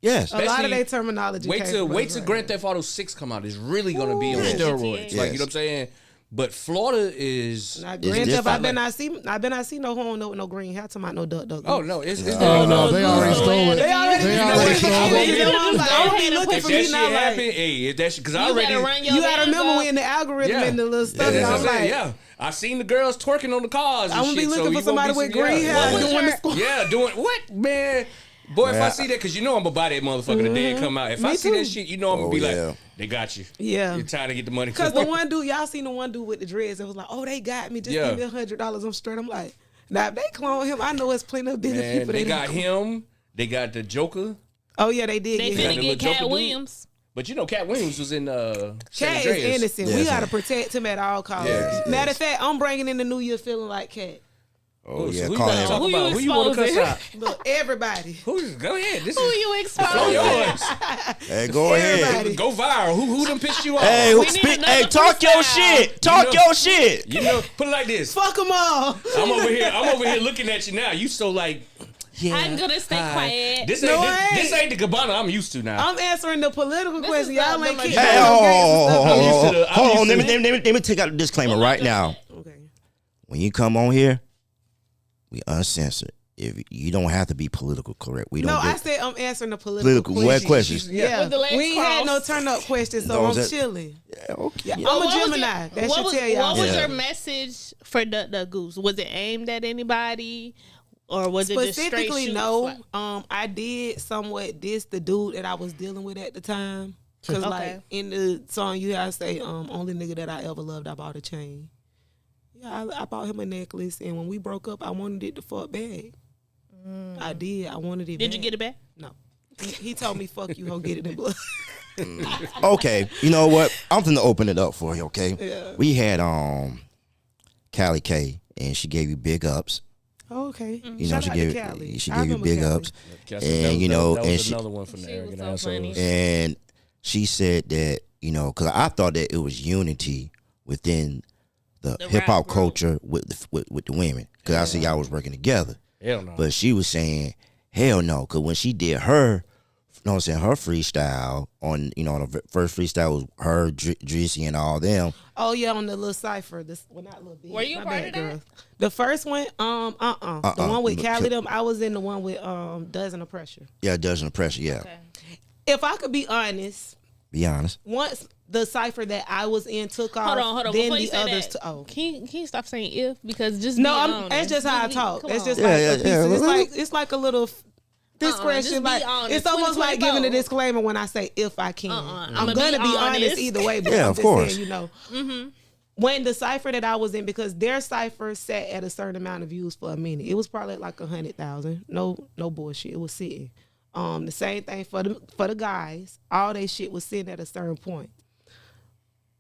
yes. A lot of Especially- their terminology. Wait came till from us, Grand Theft Auto 6 come out. It's really gonna be on Yes. steroids. Yes. Like, you know what I'm saying? But Florida is Now, It's Grand Theft, I different. bet not see no horn with no green hat. Talking about no duck. oh no, it's Oh no, they already stole it. They already They you know already what? stole I'm it. like, I don't be looking if for that me shit now. happen, Like, hey, if that shit, because I You already better run your you gotta hands remember up. when the algorithm Yeah. and the little stuff. Yeah, that's I'm what I'm saying. like, Yeah, I seen the girls twerking on the cars. I'm And gonna be shit, so looking you for somebody gonna with be green yeah. hair What was doing the your- squat. Yeah, doing what, man? Boy, if I Man, see that, because you know I'm gonna buy that motherfucker the day it come out. If I Me see too. that shit, you know I'm gonna Oh, be yeah. like, they got you. Yeah. You're trying to get the money. Cause the one dude, y'all seen the one dude with the dreads that was like, oh, they got me. Just Yeah. give me $100. I'm straight. I'm like, now if they clone him, I know it's plenty of business Man, people. they done got clone. him. They got the Joker. Oh yeah, they did. They get got him. finna the get little Joker Cat dude. Williams. But you know, Cat Williams was in San Cat is Andreas. innocent. Yeah, we sir. gotta protect him at all costs. Yeah. Matter of fact, I'm bringing in the new year feeling like Cat. Oh yeah, who call you him. talk Who you about? Who you want to cuss exposing? out? Look, everybody. Go ahead. This Who is you flow exposing? yours. Hey, go ahead. Everybody. Go viral. Who done pissed you off? Hey, We need speak, another hey, talk your freestyle. shit. Talk You know- your shit. You know, put it like this. Fuck them all. I'm over here looking at you now. You so like, yeah. I'm gonna stay quiet. This No, ain't I this ain't the Gabbana I'm used to now. I'm answering the political question. is Y'all not ain't the- kidding. Hey, I'm used to the- I'm hold on. used to Let me take out the disclaimer right now. Okay. When you come on here, we uncensored. If you don't have to be political correct, we don't. No, I get said I'm answering the political what questions. questions. Yeah, With the legs we ain't had no crossed. turn up questions, so Those I'm that- chilling. Yeah, okay. Yeah, Yeah. I'm a What was Gemini. your- That what should was- tell y'all. What was Yeah. your message for the goose? Was it aimed at anybody, or was it just straight Specifically, shoot no. fly? I did somewhat diss the dude that I was dealing with at the time. Cause Okay. like in the song you guys say, only nigga that I ever loved, I bought a chain. Yeah, I bought him a necklace, and when we broke up, I wanted it to fuck back. I did. I wanted it. Did back. you get it back? No. He told me, "Fuck you, ho, get it in blood." Okay, you know what? I'm gonna open it up for you. Okay, Yeah. we had Callie K, and she gave you big ups. Okay. You know, Shout she out to gave Callie. she I gave you remember big Callie. ups, and you know, that and was she another one from the She was arrogant so assholes. funny. and she said that because I thought that it was unity within the The hip hop rap group. culture with the women because I see y'all was working together. Hell no. But she was saying, hell no, because when she did her, you know what I'm saying, her freestyle on, you know, the first freestyle was her, Drizzy, and all them. Oh yeah, on the little cipher. Not little big. Were you My a part bad, of that? girl. The first one, the one with Callie them. I was in the one with Dozen of Pressure. Yeah, Dozen of Pressure, yeah. Okay. If I could be honest, Be honest. once the cipher that I was in took off, Hold on. then Before you the say others. that, can you stop saying if, because just No, be honest. that's just how I talk. Come That's on. just Yeah, like yeah, a piece yeah. of, it's like a little discretion. just be Like honest. it's almost like 2024. giving a disclaimer when I say if I can. I'm I'ma gonna be be honest honest. either way. But Yeah, I'm of just course. saying, you know. When the cipher that I was in, because their cipher sat at a certain amount of views for a minute, it was probably at like 100,000. No bullshit. It was sitting. The same thing for the guys. All they shit was sitting at a certain point.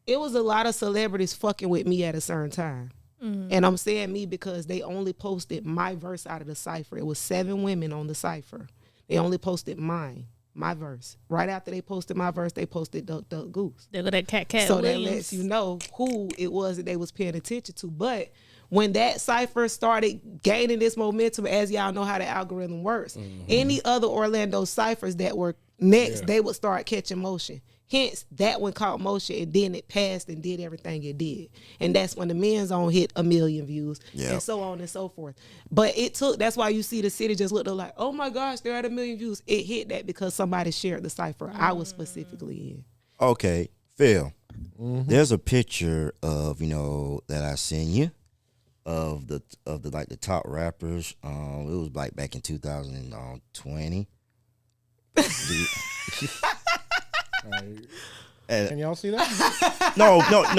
It was a lot of celebrities fucking with me at a certain time. And I'm saying me because they only posted my verse out of the cipher. It was 7 women on the cipher. They only posted my verse. Right after they posted my verse, they posted Duck Duck Goose. There go that cat So Williams. that lets you know who it was that they was paying attention to. But when that cipher started gaining this momentum, as y'all know how the algorithm works, any other Orlando ciphers that were next, they would start catching motion. Hence, that one caught motion, and then it passed and did everything it did. And that's when the men's on hit 1 million views, and so on and so forth. But that's why you see the city just looked like, oh my gosh, they're at 1 million views. It hit that because somebody shared the cipher I was specifically in. Okay, Phil, there's a picture of, you know, that I sent you of the like the top rappers. It was like back in 2020. Can y'all see that? No.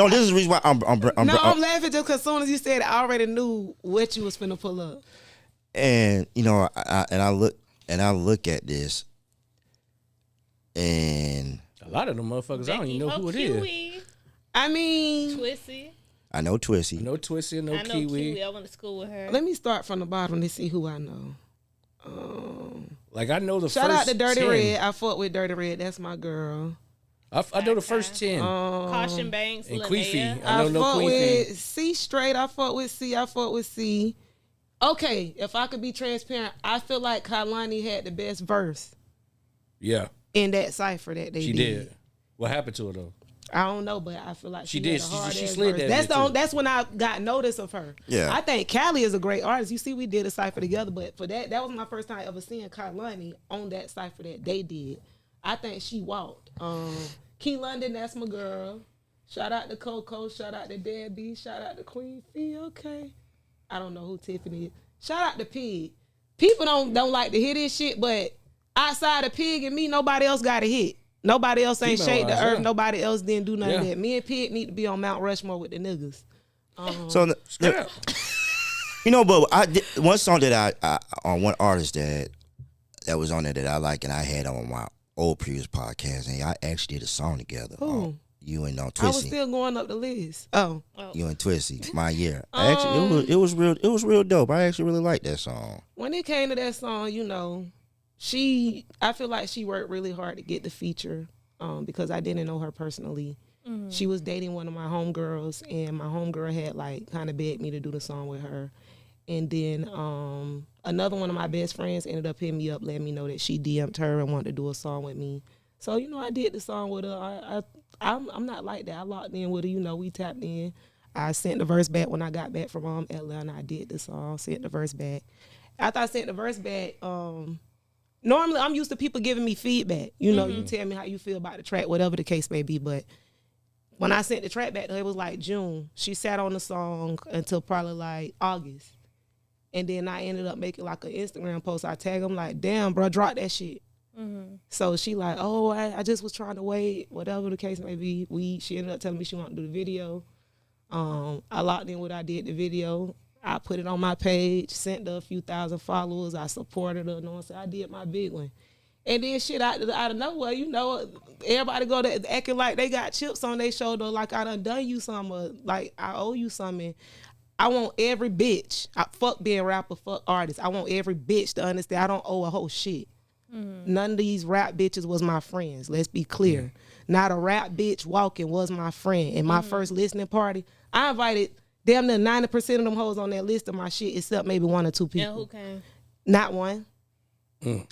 This is the reason why I'm I'm laughing just because as soon as you said it, I already knew what you was finna pull up. and you know, I look at this, and A lot of them motherfuckers, I don't even know who it is. Kiwi, I mean, Twissy. I know Twissy. No Twisty, no I know Kiwi. Kiwi. I went to school with her. let me start from the bottom to see who I know. Like I know the Shout first out to Dirty 10. Red. I fought with Dirty Red. That's my girl. I know the first 10. Caution Banks, and Linnea. Queefy. I I know fought Queen with Fee. C straight. I fought with C. I fought with C. Okay, if I could be transparent, I feel like Kalani had the best verse Yeah, in that cipher that they she did. What happened to her though? I don't know, but I feel like She she did. had a hard She ass slid verse. that That's bit, too. that's when I got notice of her. Yeah. I think Callie is a great artist. You see, we did a cipher together, but for that was my first time ever seeing Kalani on that cipher that they did. I think she walked. Key London, that's my girl. Shout out to Coco. Shout out to Debbie. Shout out to Queen Fee. Okay, I don't know who Tiffany is. Shout out to Pig. People don't like to hear this shit, but outside of Pig and me, nobody else got a hit. Nobody else ain't Female shake the wise, earth. yeah. Nobody else didn't do none of Yeah. that. Me and Pig need to be on Mount Rushmore with the niggas. So, Yeah. you know, but one song that I on one artist that was on there that I like, and I had on my old previous podcast, and I actually did a song together. You and I was Twissy. still going up the list. Oh. You and Twissy. My year. Actually, it was real. It was real dope. I actually really liked that song. When it came to that song, you know, I feel like she worked really hard to get the feature, because I didn't know her personally. Mm-hmm. She was dating one of my homegirls, and my homegirl had like kind of begged me to do the song with her. And then another one of my best friends ended up hitting me up, letting me know that she DM'd her and wanted to do a song with me. So, you know, I did the song with her. I'm not like that. I locked in with her. You know, we tapped in. I sent the verse back when I got back from Atlanta. I did the song, sent the verse back. After I sent the verse back, normally I'm used to people giving me feedback. You know, you tell me how you feel about the track, whatever the case may be. But when I sent the track back to her, it was like June. She sat on the song until probably like August. And then I ended up making like an Instagram post. I tag them like, damn, bro, drop that shit. Mm-hmm. So she like, oh, I just was trying to wait, whatever the case may be. She ended up telling me she wanted to do the video. I locked in what I did the video. I put it on my page, sent her a few thousand followers. I supported her. You know what I'm saying? I did my big one. And then shit out of nowhere, you know, everybody go to acting like they got chips on their shoulder, like I done you something, like I owe you something. I want every bitch. Fuck being rapper, fuck artist. I want every bitch to understand I don't owe a whole shit. Mm-hmm. None of these rap bitches was my friends. Let's be clear. Mm-hmm. Not a rap bitch walking was my friend. In my first listening party, I invited damn near 90% of them hoes on that list of my shit, except maybe one or two people. And who came? Not one.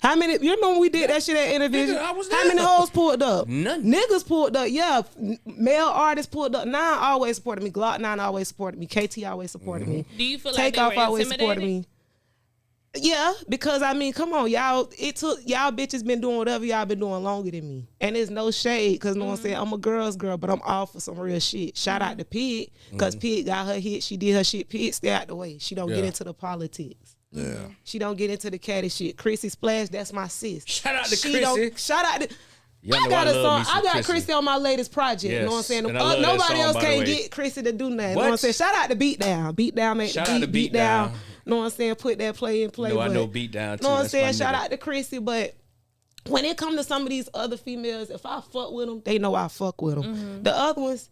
How many? You remember when we did that shit at Intervision? How many hoes pulled up? None. Niggas pulled up. Yeah, male artists pulled up. Nine always supported me. Glock 9 always supported me. KT always supported me. Do you feel like Takeoff they were always intimidated? supported me. Yeah, because I mean, come on, y'all. It took y'all bitches been doing whatever y'all been doing longer than me, and it's no shade, because you know what I'm saying. I'm a girl's girl, but I'm all for some real shit. Shout out to Pig, because Pig got her hit. She did her shit. Pig, stay out the way. She don't get into the politics. Yeah. She don't get into the catty shit. Chrissy Splash, that's my sis. Shout out to She Chrissy. don't. Shout out to. Y'all know I got a love song. me some I got Chrissy. Chrissy on my latest project. You know what I'm saying? And I love that Nobody song, else by the can't way. get Chrissy to do nothing. You know What? what I'm saying? Shout out to Beat Down. Beat Down, make Shout the out beat. to Beat Beat Down. Down. You know what I'm saying? Put that play in play. No, I but- know Beat Down too. know what I'm That's saying? my Shout nigga. out to Chrissy, but when it comes to some of these other females, if I fuck with them, they know I fuck with them. The other ones,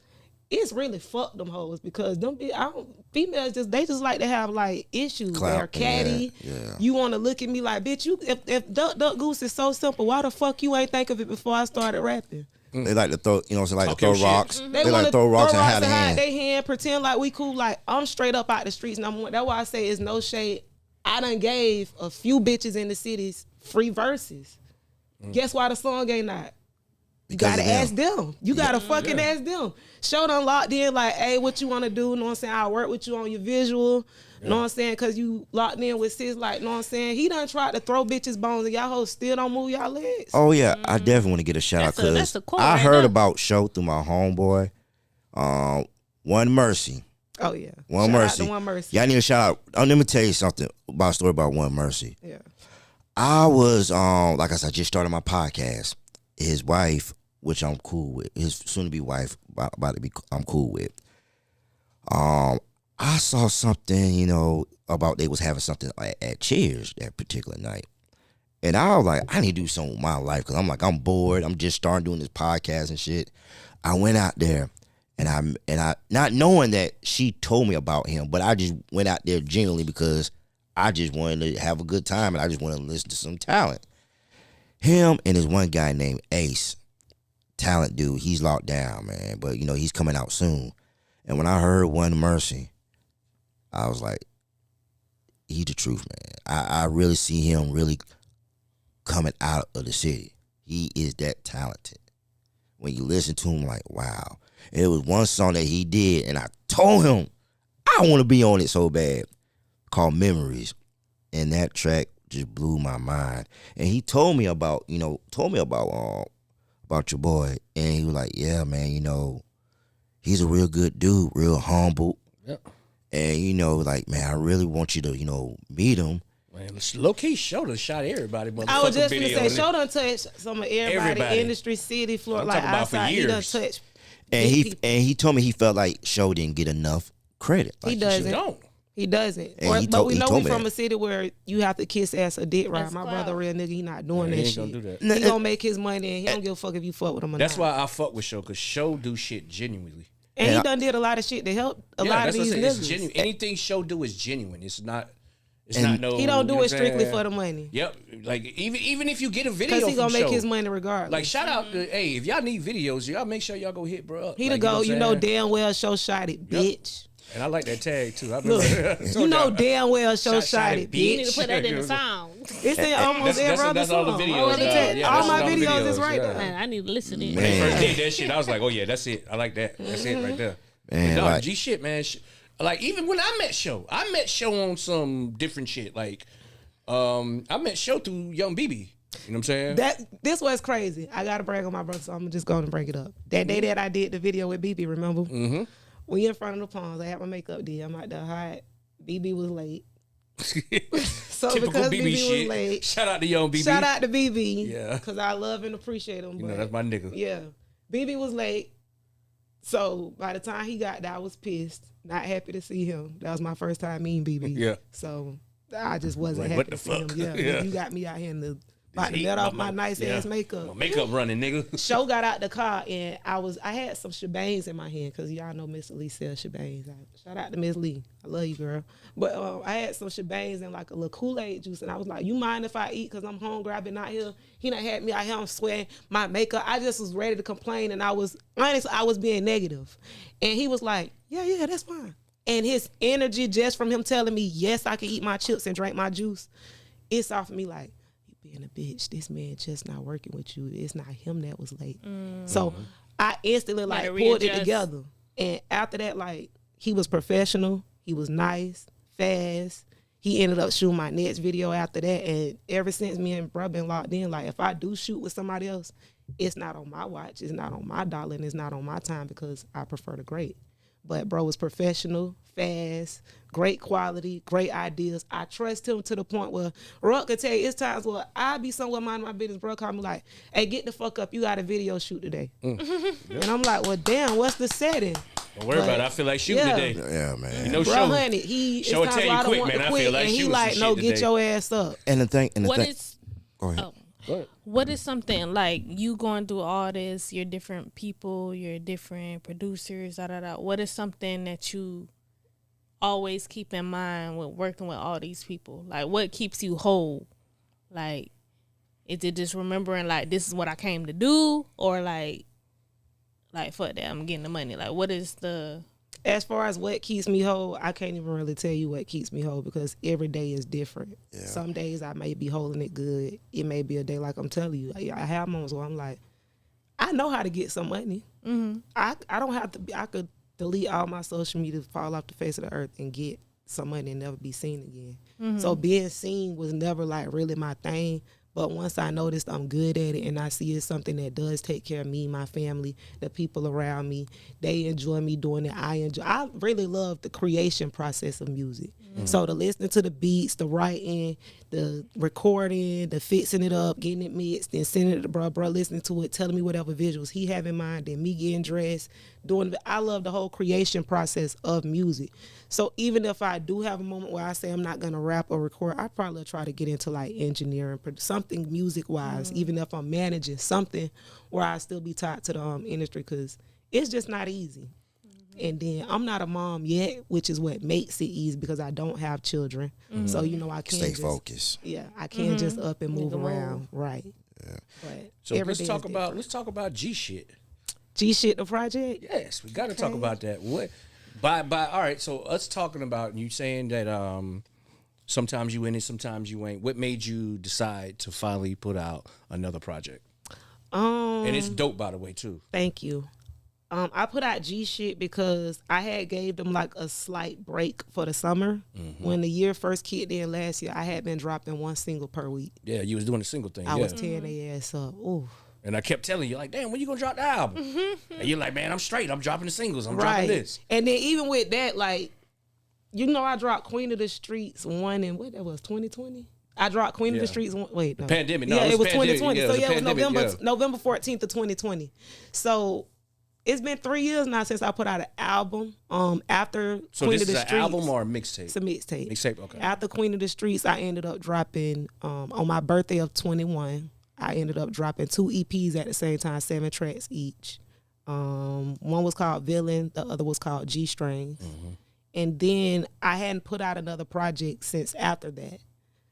it's really fuck them hoes, because them females just like to have like issues. Clout, They're catty. yeah. You want to look at me like, bitch, you if Duck Duck Goose is so simple, why the fuck you ain't think of it before I started rapping? They like to throw, you know, so like Talk to your throw shit. rocks. They They like wanna to throw rocks and hide their hide hand. their hand, pretend like we cool. Like, I'm straight up out the streets. Number one. That's why I say it's no shade. I done gave a few bitches in the cities free verses. Guess why the song ain't not? You Because gotta of them. ask them. You gotta fucking ask them. Show done locked in like, hey, what you wanna do? You know what I'm saying? I'll work with you on your visual. You know what I'm saying? Cause you locked in with sis, like, you know what I'm saying? He done tried to throw bitches bones and y'all hoes still don't move y'all legs. Oh yeah, I definitely want to get a shout out, That's because a quote I right heard there. about Show through my homeboy, One Mercy. Oh yeah. One Shout out Mercy. to One Mercy. Y'all need a shout out. Let me tell you something about a story about One Mercy. Yeah. I was like I said, I just started my podcast. His wife, which I'm cool with, his soon to be wife, about to be, I'm cool with. I saw something, you know, about they was having something at Cheers that particular night. And I was like, I need to do something with my life, because I'm like, I'm bored. I'm just starting doing this podcast and shit. I went out there, and I not knowing that she told me about him, but I just went out there genuinely because I just wanted to have a good time, and I just wanted to listen to some talent. Him and this one guy named Ace, talent dude, he's locked down, man. But, you know, he's coming out soon. And when I heard One Mercy, I was like, he's the truth, man. I really see him really coming out of the city. He is that talented. When you listen to him, like, wow. And it was one song that he did, and I told him, I want to be on it so bad, called Memories. And that track just blew my mind. And he told me about, about your boy. And he was like, yeah, man, you know, he's a real good dude, real humble. Yep. And, you know, like, man, I really want you to, you know, meet him. Man, low key, Show done shot everybody. I was just video gonna say, on Show it. done touched some of everybody. Industry, city, Florida, I'm like talking about for outside. He done years. touched. And big he people. and he told me he felt like Show didn't get enough credit. Like He doesn't. Don't. He doesn't. And he But told- we he know told we me from that. a city where you have to kiss ass or dick ride. That's My clout. brother, real nigga, he not doing He that ain't shit. gonna do that. He gonna make his money and he don't give a fuck if you fuck with him or That's not. why I fuck with Show, because Show do shit genuinely. And Yeah. he done did a lot of shit to help a lot of that's what these I'm saying. It's niggas. genuine. Anything Show do is genuine. It's not. It's And not no. He don't do you know it what I'm strictly saying? for the money. Yep. Like even if you get a video, Because he gonna from make Show, his money regardless. Like shout out to hey, if y'all need videos, y'all make sure y'all go hit bro up. he like, to go, you know, what I'm saying? damn well Show shot it, bitch. And I like that tag too. I Look, remember. you know damn well Show Shot shot it, it, bitch. You need to bitch. put that in the sound. It's in almost every other that's all the song. videos. All the now. text- Yeah, all that's my all the videos is right yeah. there. Man, I need to listen to it. When he Man. first did that shit, I was like, oh yeah, that's it. I like that. That's it right there. Man, But no, like- G shit, man. Like even when I met Show on some different shit. Like I met Show through Young BB. You know what I'm saying? This was crazy. I gotta brag on my brother, so I'm just gonna bring it up. That day that I did the video with BB, remember? Mm-hmm. We in front of the ponds. I had my makeup did. I'm out there hot. BB was late. So Typical because BB BB shit. was late, Shout out to Young BB. shout out to BB. Yeah. Because I love and appreciate him. You know but that's my nigga. yeah. BB was late. So by the time he got there, I was pissed. Not happy to see him. That was my first time meeting BB. Yeah. So I just wasn't Like, happy what to the see fuck? him. Yeah. Yeah. You got me out here in the about to Heat, let off my my nice ass makeup. My makeup running, nigga. Show got out the car and I had some shebangs in my hand because y'all know Miss Lee sells shebangs. Shout out to Miss Lee. I love you, girl. But I had some shebangs and like a little Kool-Aid juice and I was like, you mind if I eat because I'm hungry? I've been out here. He done had me out here. I'm sweating my makeup. I just was ready to complain and I was honest. I was being negative. And he was like, yeah, that's fine. And his energy just from him telling me, yes, I can eat my chips and drink my juice, it's off of me like, being a bitch, this man just not working with you. It's not him that was late. So I instantly like Gotta pulled it readjust. together. And after that, like he was professional, he was nice, fast. He ended up shooting my next video after that. And ever since me and bro been locked in, like if I do shoot with somebody else, it's not on my watch, it's not on my dollar, and it's not on my time because I prefer the great. But bro was professional, fast, great quality, great ideas. I trust him to the point where Ruck could tell you it's times where I be somewhere minding my business. Bro call me like, hey, get the fuck up. You got a video shoot today. And I'm like, well, damn, what's the setting? Don't worry about it. I feel like shooting Yeah. today. Yeah, man. You know, Bro, Show. honey, it's Show will times tell you where I don't quick, want man, to I quit. feel like And he shooting like, some no, shit get today. your ass up. And the thing, What is go ahead. what is something like you going through all this, your different people, your different producers, what is something that you always keep in mind when working with all these people? Like what keeps you whole? Like is it just remembering like this is what I came to do, or like fuck that, I'm getting the money? Like what is the As far as what keeps me whole, I can't even really tell you what keeps me whole because every day is different. Yeah. Some days I may be holding it good. It may be a day like I'm telling you. I have moments where I'm like, I know how to get some money. I don't have to be, I could delete all my social media, fall off the face of the earth and get some money and never be seen again. So being seen was never like really my thing. But once I noticed I'm good at it and I see it's something that does take care of me, my family, the people around me, they enjoy me doing it. I really love the creation process of music. So the listening to the beats, the writing, the recording, the fixing it up, getting it mixed, then sending it to bro, listening to it, telling me whatever visuals he have in mind, then me getting dressed, doing it. I love the whole creation process of music. So even if I do have a moment where I say I'm not gonna rap or record, I probably try to get into like engineering, something music wise, even if I'm managing something where I still be tied to the industry because it's just not easy. And then I'm not a mom yet, which is what makes it easy because I don't have children. So I can't Stay just, focused. Yeah, I can't just up and move Need to around. move. Right. Yeah. But So every let's day talk is about different. G shit. G shit the project. Yes, we got to talk about that. What? By all right. So us talking about you saying that sometimes you in it, sometimes you ain't. What made you decide to finally put out another project? And it's dope, by the way, too. Thank you. I put out G shit because I had gave them like a slight break for the summer. When the year first kicked in last year, I had been dropping one single per week. Yeah, you was doing a single thing. I yeah. was tearing their ass up. Ooh. And I kept telling you, like, damn, when you gonna drop the album? And you're like, man, I'm straight. I'm dropping the singles. I'm dropping this. And then even with that, like, I dropped Queen of the Streets 1 in, what that was, 2020? I dropped Queen of the Streets 1, wait, no. Pandemic. No, yeah, it was pandemic. 2020. Yeah, so it was yeah, it was pandemic, November 14th of 2020. So It's been 3 years now since I put out an album. After So Queen this of the is an Streets, album or a mixtape? it's a mixtape. Mixtape, okay. After Queen of the Streets, I ended up dropping on my birthday of 21. I ended up dropping 2 EPs at the same time, 7 tracks each. One was called Villain, the other was called G Strings. And then I hadn't put out another project since after that.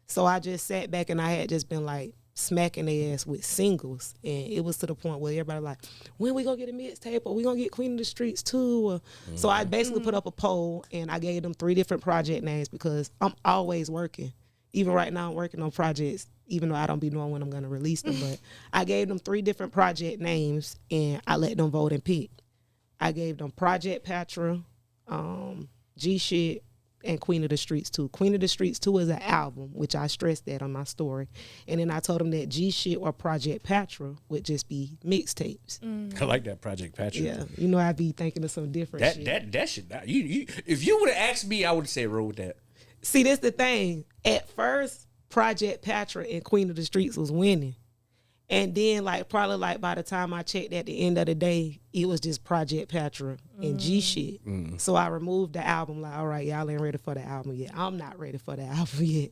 So I just sat back and I had just been like smacking their ass with singles. And it was to the point where everybody like, when we gonna get a mixtape, or we gonna get Queen of the Streets too? So I basically put up a poll and I gave them 3 different project names because I'm always working. Even right now I'm working on projects, even though I don't be knowing when I'm gonna release them. But I gave them 3 different project names and I let them vote and pick. I gave them Project Patra, G Shit, and Queen of the Streets 2. Queen of the Streets 2 is an album, which I stressed that on my story. And then I told them that G Shit or Project Patra would just be mixtapes. I like that Project Patrick. Yeah, you know, I be thinking of some different shit. That shit. You if you would have asked me, I would have said roll with that. See, that's the thing. At first, Project Patra and Queen of the Streets was winning. And then, like, probably like by the time I checked at the end of the day, it was just Project Patra and G Shit. So I removed the album. Like, all right, y'all ain't ready for the album yet. I'm not ready for the album yet.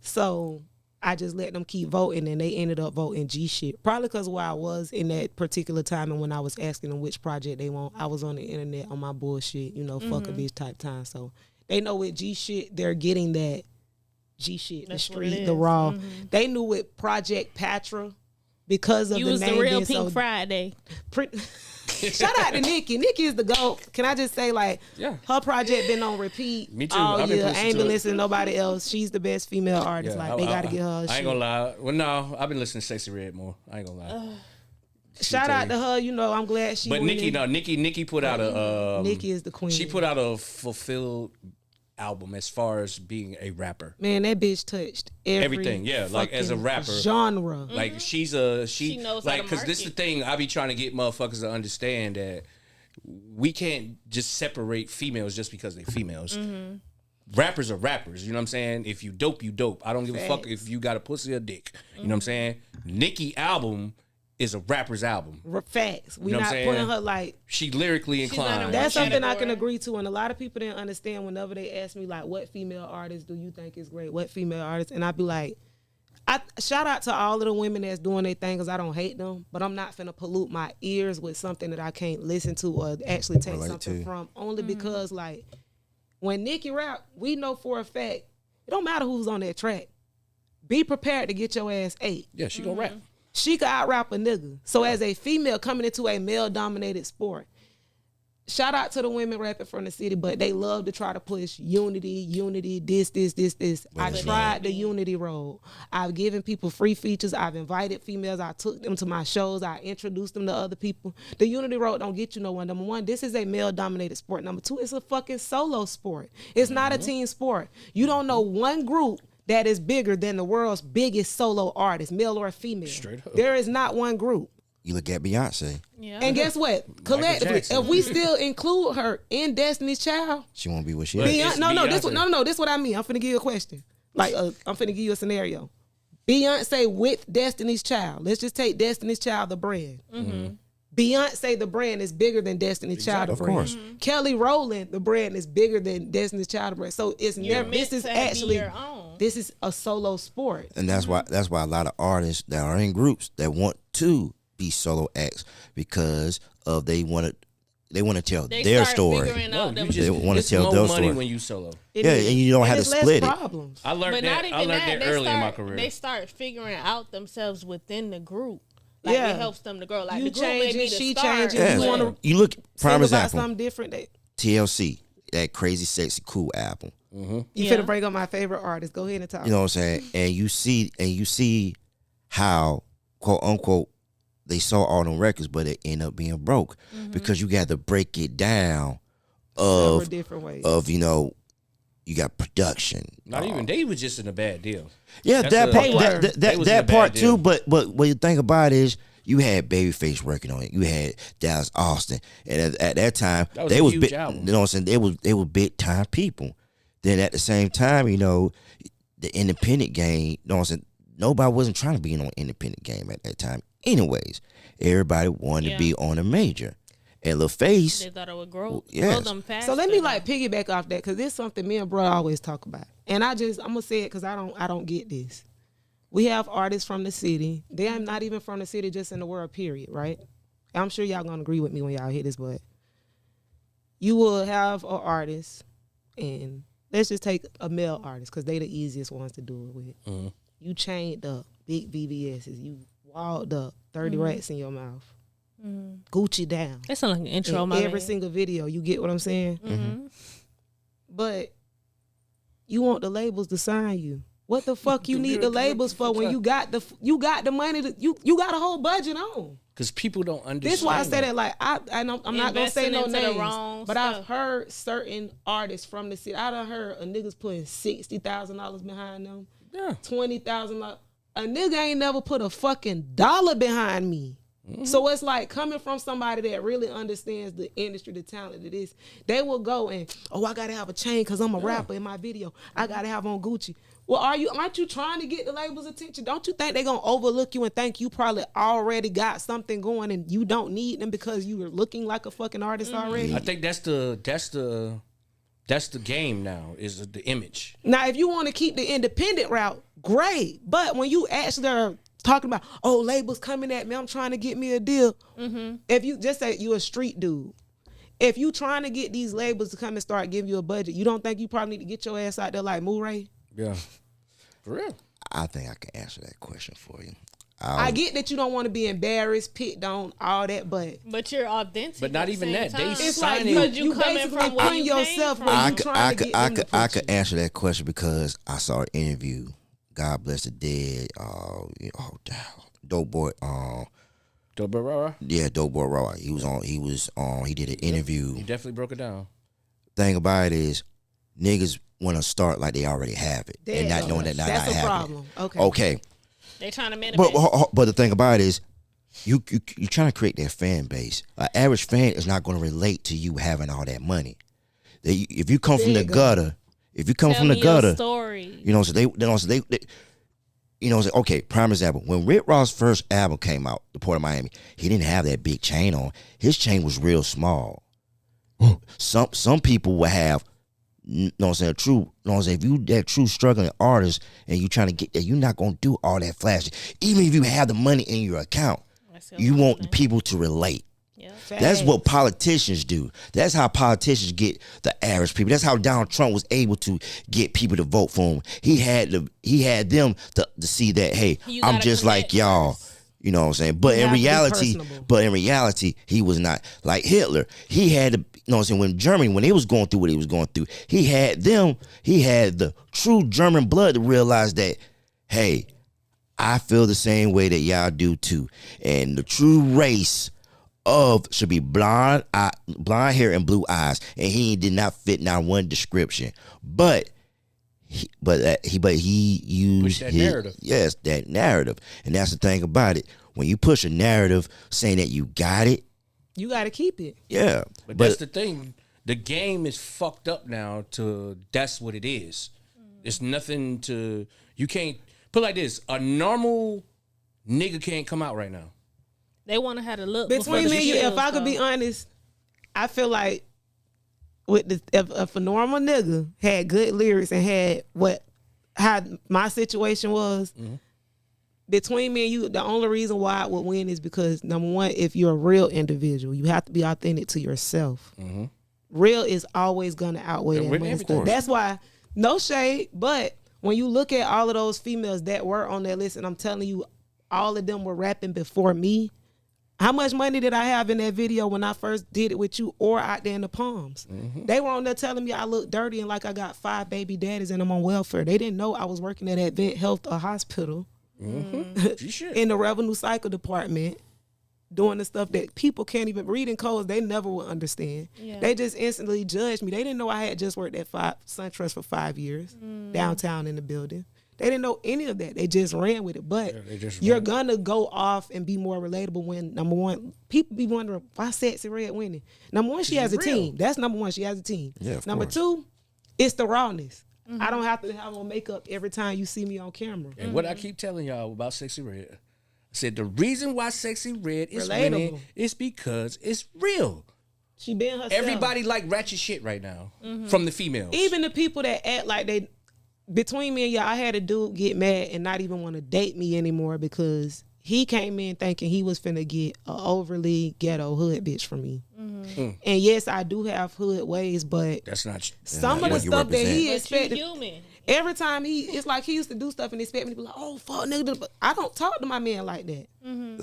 So I just let them keep voting, and they ended up voting G Shit. Probably because where I was in that particular time, and when I was asking them which project they want, I was on the internet on my bullshit, you know, fuck a bitch type time. So they know with G Shit, they're getting that G Shit, That's the what it street, is. the raw. They knew with Project Patra, because of You the was name the real being Pink so Friday. Shout out to Nikki. Nikki is the GOAT. Can I just say, like, Yeah. her project been on repeat Me too. all I've been year. I listening ain't to been it. listening to nobody else. She's the best female artist. Yeah, like, they got to get her I shit. ain't gonna lie. Well, no, I've been listening to Sexy Red more. I ain't gonna lie. Shout out to her. You know, I'm glad she But winning. Nikki put out a. Nikki is the queen. She put out a fulfilled album as far as being a rapper. Man, that bitch touched everything. Yeah, like as a fucking rapper. genre. Like she knows how like to because this is the market. thing I be trying to get motherfuckers to understand that we can't just separate females just because they're females. Rappers are rappers, you know what I'm saying? If you dope, you dope. I don't give a fuck if you got a pussy or dick. You know what I'm saying? Nicki album is a rapper's album. Facts. We You know what not I'm saying? putting her like. She lyrically She's not inclined. a That's something I category. can agree to, and a lot of people didn't understand whenever they ask me like, "What female artist do you think is great? What female artist?" And I be like, I shout out to all of the women that's doing their thing, because I don't hate them, but I'm not finna pollute my ears with something that I can't listen to or actually take Relate something to. from. Only because like when Nicki rap, we know for a fact it don't matter who's on that track. Be prepared to get your ass ate. Yeah, she gonna rap. She could out rap a nigga. So as a female coming into a male dominated sport, shout out to the women rapping from the city, but they love to try to push unity, this. I tried the unity road. I've given people free features. I've invited females. I took them to my shows. I introduced them to other people. The unity road don't get you nowhere. Number one, this is a male dominated sport. Number two, it's a fucking solo sport. It's not a team sport. You don't know one group that is bigger than the world's biggest solo artist, male or female. Straight up. There is not one group. You look at Beyonce. Yeah. And guess what? Collectively, Jackson. if we still include her in Destiny's Child, She won't be what she Look, is. it's this what I mean. I'm finna give you a question. Like, I'm finna give you a scenario. Beyonce with Destiny's Child. Let's just take Destiny's Child, the brand. Beyonce, the brand, is bigger than Destiny's Child, the Of brand. course. Kelly Rowland, the brand, is bigger than Destiny's Child, the brand. So it's You're never. This meant is to be actually. your own. This is a solo sport. And that's why a lot of artists that are in groups that want to be solo acts because of they want to tell They their start story. figuring out them- They wanna it's tell more their money story. when you solo. It Yeah, is. and you don't have it's to split it. less problems. I learned But not that. even I learned that they early in my start, career. They start figuring out themselves within the group. Like Yeah. it helps them to grow. Like You the group may change be it, the she start, change it. Yeah. You wanna You look, Sing prime about example, something different. TLC, that Crazy Sexy Cool album. You Yeah. finna break up my favorite artist. Go ahead and talk. You know what I'm saying? And you see how, quote unquote, they sold all them records, but it ended up being broke because you got to break it down Several of different ways. you got production. Not even they was just in a bad deal. Yeah, That's that a- part, They were. that, They was that, in a that part bad too. deal. But what you think about is you had Babyface working on it. You had Dallas Austin, and at that time That was they a was huge big, album. you know what I'm saying? They were big time people. Then at the same time, you know, the independent game. You know what I'm saying? Nobody wasn't trying to be in an independent game at that time. Anyways, everybody wanted to be on a major. And LaFace, They thought it would grow yes. them fast. So let me like piggyback off that because it's something me and bro always talk about, and I'm gonna say it because I don't get this. We have artists from the city. They're not even from the city, just in the world, period, right? I'm sure y'all gonna agree with me when y'all hear this, but you will have an artist, and let's just take a male artist because they the easiest ones to do it with. Mm-hmm. You chained up, big VVS's, you walled up, 30 rats in your mouth, Gucci down. That sounds like an intro, In my every man. single video, you get what I'm saying? Mm-hmm. But you want the labels to sign you. What the fuck you need the labels for when you got the money to, you got a whole budget on? Because people don't understand. This is why I say that. Like I'm not gonna say Investing no into the names, wrong but I've stuff. heard certain artists from the city. I done heard a niggas putting $60,000 behind them, Yeah. $20,000. A nigga ain't never put a fucking dollar behind me. So it's like coming from somebody that really understands the industry, the talent it is. They will go and, I gotta have a chain because I'm a rapper in my video. I gotta have on Gucci. Well, aren't you trying to get the label's attention? Don't you think they gonna overlook you and think you probably already got something going and you don't need them because you are looking like a fucking artist already? I think that's the game now, is the image. Now, if you want to keep the independent route, great. But when you actually are talking about, labels coming at me, I'm trying to get me a deal. If you just say you a street dude, if you trying to get these labels to come and start giving you a budget, you don't think you probably need to get your ass out there like Murray? Yeah. For real. I think I can answer that question for you. I get that you don't want to be embarrassed, picked on, all that, but you're authentic. But not at the even same that. They time. it's signing- like Because you coming basically from where putting you came yourself from. where I you could, trying I to could, get I them to could, I put could you. answer that question because I saw an interview. God bless the dead. Dope boy. Dobrara? Yeah, Dope boy Raw. He did an interview. You definitely broke it down. Thing about it is, niggas want to start like they already have it and not knowing that not That's a having problem. it. Okay. Okay. They trying to manifest. But the thing about it is, you trying to create that fan base. An average fan is not going to relate to you having all that money. If you come from the gutter, Tell me your story. you know, so they you know, okay, prime example. When Rick Ross' first album came out, The Port of Miami, he didn't have that big chain on. His chain was real small. Some people will have, you know what I'm saying, if you that true struggling artist and you trying to get there, you're not gonna do all that flashy. Even if you have the money in your account, you want the people to relate. Yeah. That's what politicians do. That's how politicians get the average people. That's how Donald Trump was able to get people to vote for him. He had them to see that, hey, You I'm gotta just like connect y'all. first. You know what I'm saying? But You in have to be reality, he was not like Hitler. He had to, you know what I'm saying, when Germany, when they was going through what he was going through, he had the true German blood to realize that, hey, I feel the same way that y'all do too. And the true race should be blonde hair and blue eyes, and he did not fit not one description. But he used Push that narrative. Yes, that narrative, and that's the thing about it. When you push a narrative saying that you got it, You got to keep it. yeah. But that's the thing. The game is fucked up now to that's what it is. It's nothing to, you can't, put it like this, a normal nigga can't come out right now. They want to have a look. Between me and you, if I could be honest, I feel like if a normal nigga had good lyrics and had how my situation was, between me and you, the only reason why I would win is because, number one, if you're a real individual, you have to be authentic to yourself. Real is always going to outweigh that money stuff. That's why, no shade, but when you look at all of those females that were on that list, and I'm telling you, all of them were rapping before me. How much money did I have in that video when I first did it with you or out there in the Palms? They were on there telling me I look dirty and like I got 5 baby daddies and I'm on welfare. They didn't know I was working at Advent Health or hospital in the revenue cycle department doing the stuff that people can't even read in codes. They never will understand. Yeah. They just instantly judged me. They didn't know I had just worked at SunTrust for 5 years downtown in the building. They didn't know any of that. They just ran with it. But you're going to go off and be more relatable when, number one, people be wondering, why Sexy Red winning? Number one, she has a team. That's number one. She has a team. Yeah, of number course. two, it's the rawness. I don't have to have on makeup every time you see me on camera. And what I keep telling y'all about Sexy Red, I said the reason why Sexy Red is Relatable. winning is because it's real. She been herself. Everybody like ratchet shit right now from the females. Even the people that act like they, between me and y'all, I had a dude get mad and not even want to date me anymore because he came in thinking he was finna get an overly ghetto hood bitch from me. And yes, I do have hood ways, but that's not some of the stuff that he But you expected. human. Every time it's like he used to do stuff and expect me to be like, oh, fuck nigga. But I don't talk to my man like that.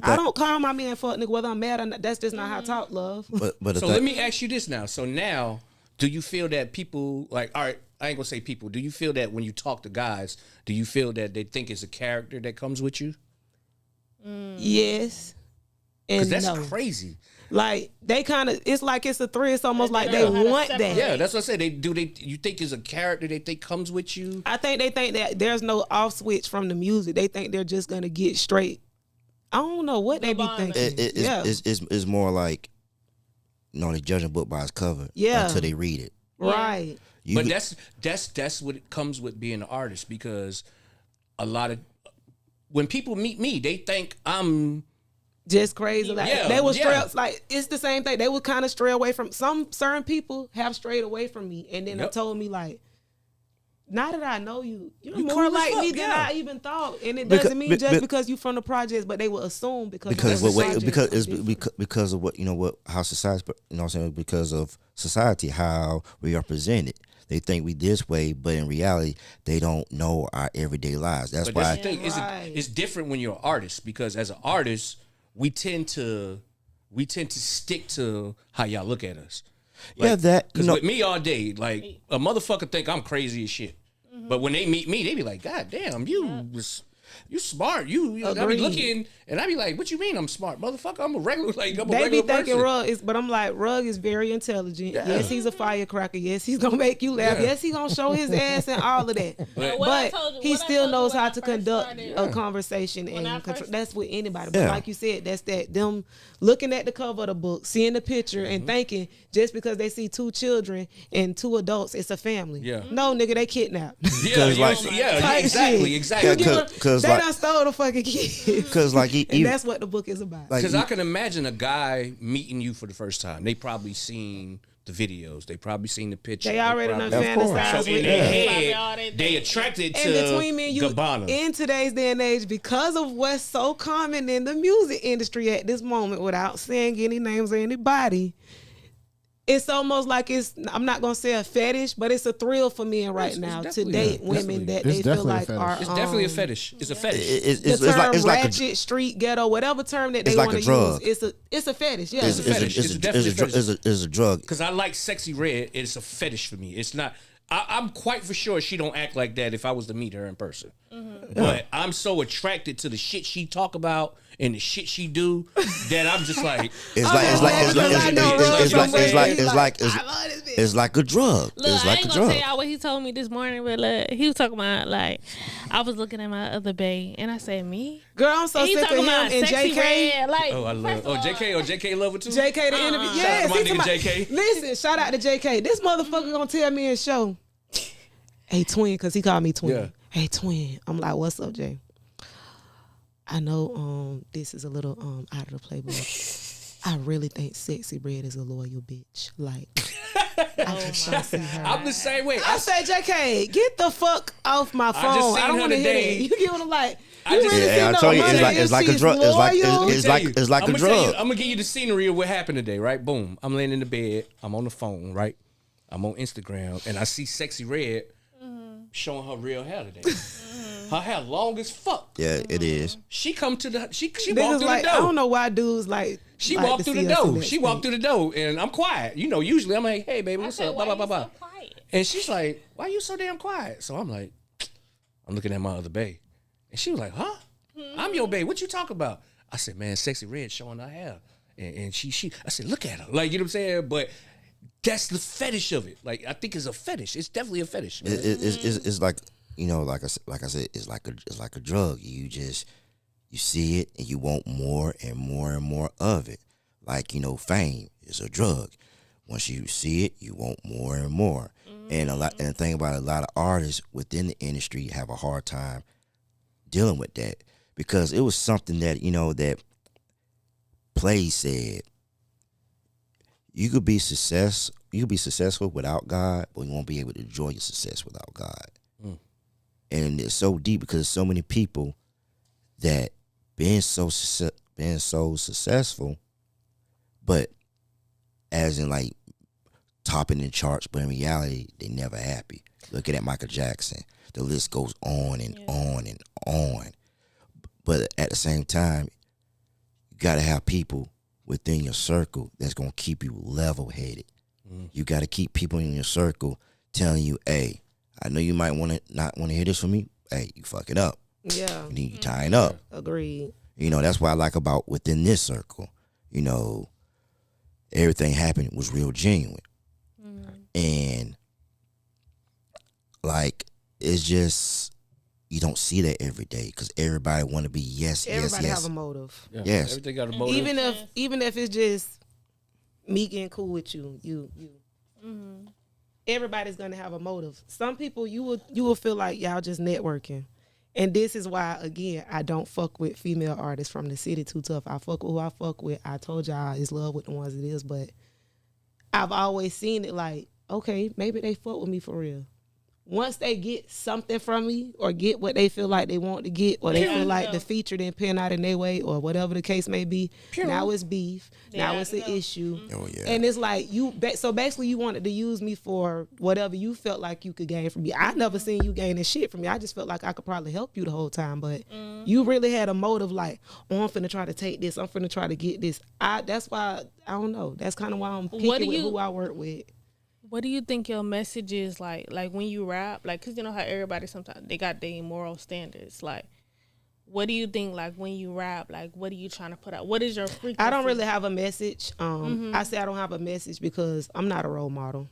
I don't call my man fuck nigga whether I'm mad or not. That's just not how I talk, love. But So let me ask you this now. So now, do you feel that people, like, all right, I ain't gonna say people, do you feel that when you talk to guys, do you feel that they think it's a character that comes with you? Yes. And Because that's no. crazy. Like they kind of, it's like it's a threat. It's almost like they want that. Yeah, that's what I said. You think it's a character they think comes with you? I think they think that there's no off switch from the music. They think they're just gonna get straight. I don't know what they be Gabbana. thinking. it's more like, they judge a book by its cover Yeah. until they read it. Right. But that's what it comes with being an artist, because a lot of when people meet me, they think I'm Just crazy. Like Yeah, they would stray yeah. like it's the same thing. They would kind of stray away from some certain people have strayed away from me. And then they Yep. told me like, now that I know you, you're You more cool as like fuck, me than yeah. I even thought. And it Because- doesn't mean but- just but- because you from the projects, but they will assume because Because of the what projects because are it's different. because of what how society, what I'm saying, because of society, how we are presented. They think we this way, but in reality, they don't know our everyday lives. That's But why. that's the thing. Right. It's different when you're an artist, because as an artist, we tend to stick to how y'all look at us. Yeah, that, Because with me all day, like a motherfucker think I'm crazy as shit, but when they meet me, they be like, "God damn, you smart. You I be Agreed. looking, and I be like, what you mean I'm smart, motherfucker? I'm a regular They be regular thinking person." Rugg is, but I'm like, Rugg is very intelligent. Yeah. Yes, he's a firecracker. Yes, he's gonna make you laugh. Yeah. Yes, he's gonna show his ass and all of that. But- What I But told you- he what I still told you knows when how I to first conduct started. a conversation When I and control. first- That's with anybody. But Yeah. like you said, that's them looking at the cover of the book, seeing the picture, and thinking just because they see two children and two adults, it's a family. Yeah. No, nigga, they kidnapped. Yeah, like- Type exactly, shit. exactly. You give them- 'Cause they like- done stole the fucking kids. Because like And even that's what the book is about. like Because I can imagine a guy meeting you for the first time. They probably seen the videos. They probably seen the picture. They already done Of course. fantasized So with in their that. Probably all head, they they think. attracted And to between me and you, Gabbana. in today's day and age, because of what's so common in the music industry at this moment, without saying any names or anybody, it's almost like I'm not gonna say a fetish, but it's a thrill for men right It's now to definitely- date yeah, women that It's they feel definitely a like fetish. are. It's definitely a fetish. It's a fetish. it's, The it's term like ratchet, street, ghetto, whatever term that they It's like want a to drug. use, it's a fetish. Yeah, It's a fetish. It's definitely a fetish. It's a drug. Because I like Sexy Red. It's a fetish for me. It's not. I'm quite for sure she don't act like that if I was to meet her in person. But I'm so attracted to the shit she talk about and the shit she do that I'm just like. It's like a drug. Look, It's I like ain't a gonna drug. tell y'all what he told me this morning, but look, he was talking about like I was looking at my other bae and I said, me? girl, I'm so He sick of talking him about and sexy JK. red, like Oh, I love. Oh, JK. Oh, JK love it too. JK the interview. Yes, Shout out to my he nigga talking JK. about- Listen, shout out to JK. This motherfucker gonna tell me in show, hey twin, because he called me twin. Yeah. Hey twin. I'm like, what's up, Jay? I know this is a little out of the play, but I really think Sexy Red is a loyal bitch. Like, I just don't see her. I'm the same way. I say, JK, get the fuck off my phone. just seen I don't her want to hear that. today. You get what I'm like? I You just- really Yeah, see I no told you, money it's like a she's drug. It's like loyal? it's like a drug. I'm gonna give you the scenery of what happened today, right? Boom. I'm laying in the bed. I'm on the phone, right? I'm on Instagram, and I see Sexy Red showing her real hair today. Her hair long as fuck. Yeah, it is. She come to the. She walked Niggas through like, the I door. don't know why dudes like. She like walked to through the see us in door. that She walked state. through the door, and I'm quiet. You know, usually I'm like, "Hey, baby, I what's said, up?" why Blah blah blah you blah. so quiet? And she's like, "Why you so damn quiet?" So I'm like, I'm looking at my other bae, and she was like, "Huh? I'm your bae. What you talking about?" I said, "Man, Sexy Red showing her hair," and she. I said, "Look at her," like, you know what I'm saying? But that's the fetish of it. Like, I think it's a fetish. It's definitely a fetish. Man. It's like, like I said, it's like a drug. You see it and you want more and more and more of it. Like, fame is a drug. Once you see it, you want more and more. And the thing about a lot of artists within the industry have a hard time dealing with that, because it was something that that Play said. you could be successful without God, but you won't be able to enjoy your success without God. And it's so deep because there's so many people that being so successful, but as in like topping in charts, but in reality, they never happy. Looking at Michael Jackson, the list goes on and on and on. But at the same time, you gotta have people within your circle that's gonna keep you level-headed. You gotta keep people in your circle telling you, hey, I know you might not want to hear this from me. Hey, you fuck it up. Yeah. You need to tying up. Agreed. You know, that's what I like about within this circle. You know, everything happened was real genuine. And like, it's just, you don't see that every day because everybody want to be Everybody yes. have a motive. Yeah, Yes. everything got a motive. Even if it's just me getting cool with you. Everybody's gonna have a motive. Some people you will feel like y'all just networking. And this is why, again, I don't fuck with female artists from the city too tough. I fuck with who I fuck with. I told y'all it's love with the ones it is, but I've always seen it like, okay, maybe they fuck with me for real. Once they get something from me or get what they feel like they want to get or they feel like the feature didn't pan out in their way or whatever the case may be, now it's beef. Now it's an issue. Oh, yeah. And it's like so basically you wanted to use me for whatever you felt like you could gain from me. I never seen you gaining shit from me. I just felt like I could probably help you the whole time. But you really had a motive like, oh, I'm finna try to take this. I'm finna try to get this. That's why, I don't know. That's kind of why I'm picky with who I work with. What do you think your message is like when you rap? Like, because you know how everybody sometimes, they got their moral standards. Like, what do you think, like, when you rap? Like, what are you trying to put out? What is your frequency? I don't really have a message. I say I don't have a message because I'm not a role model.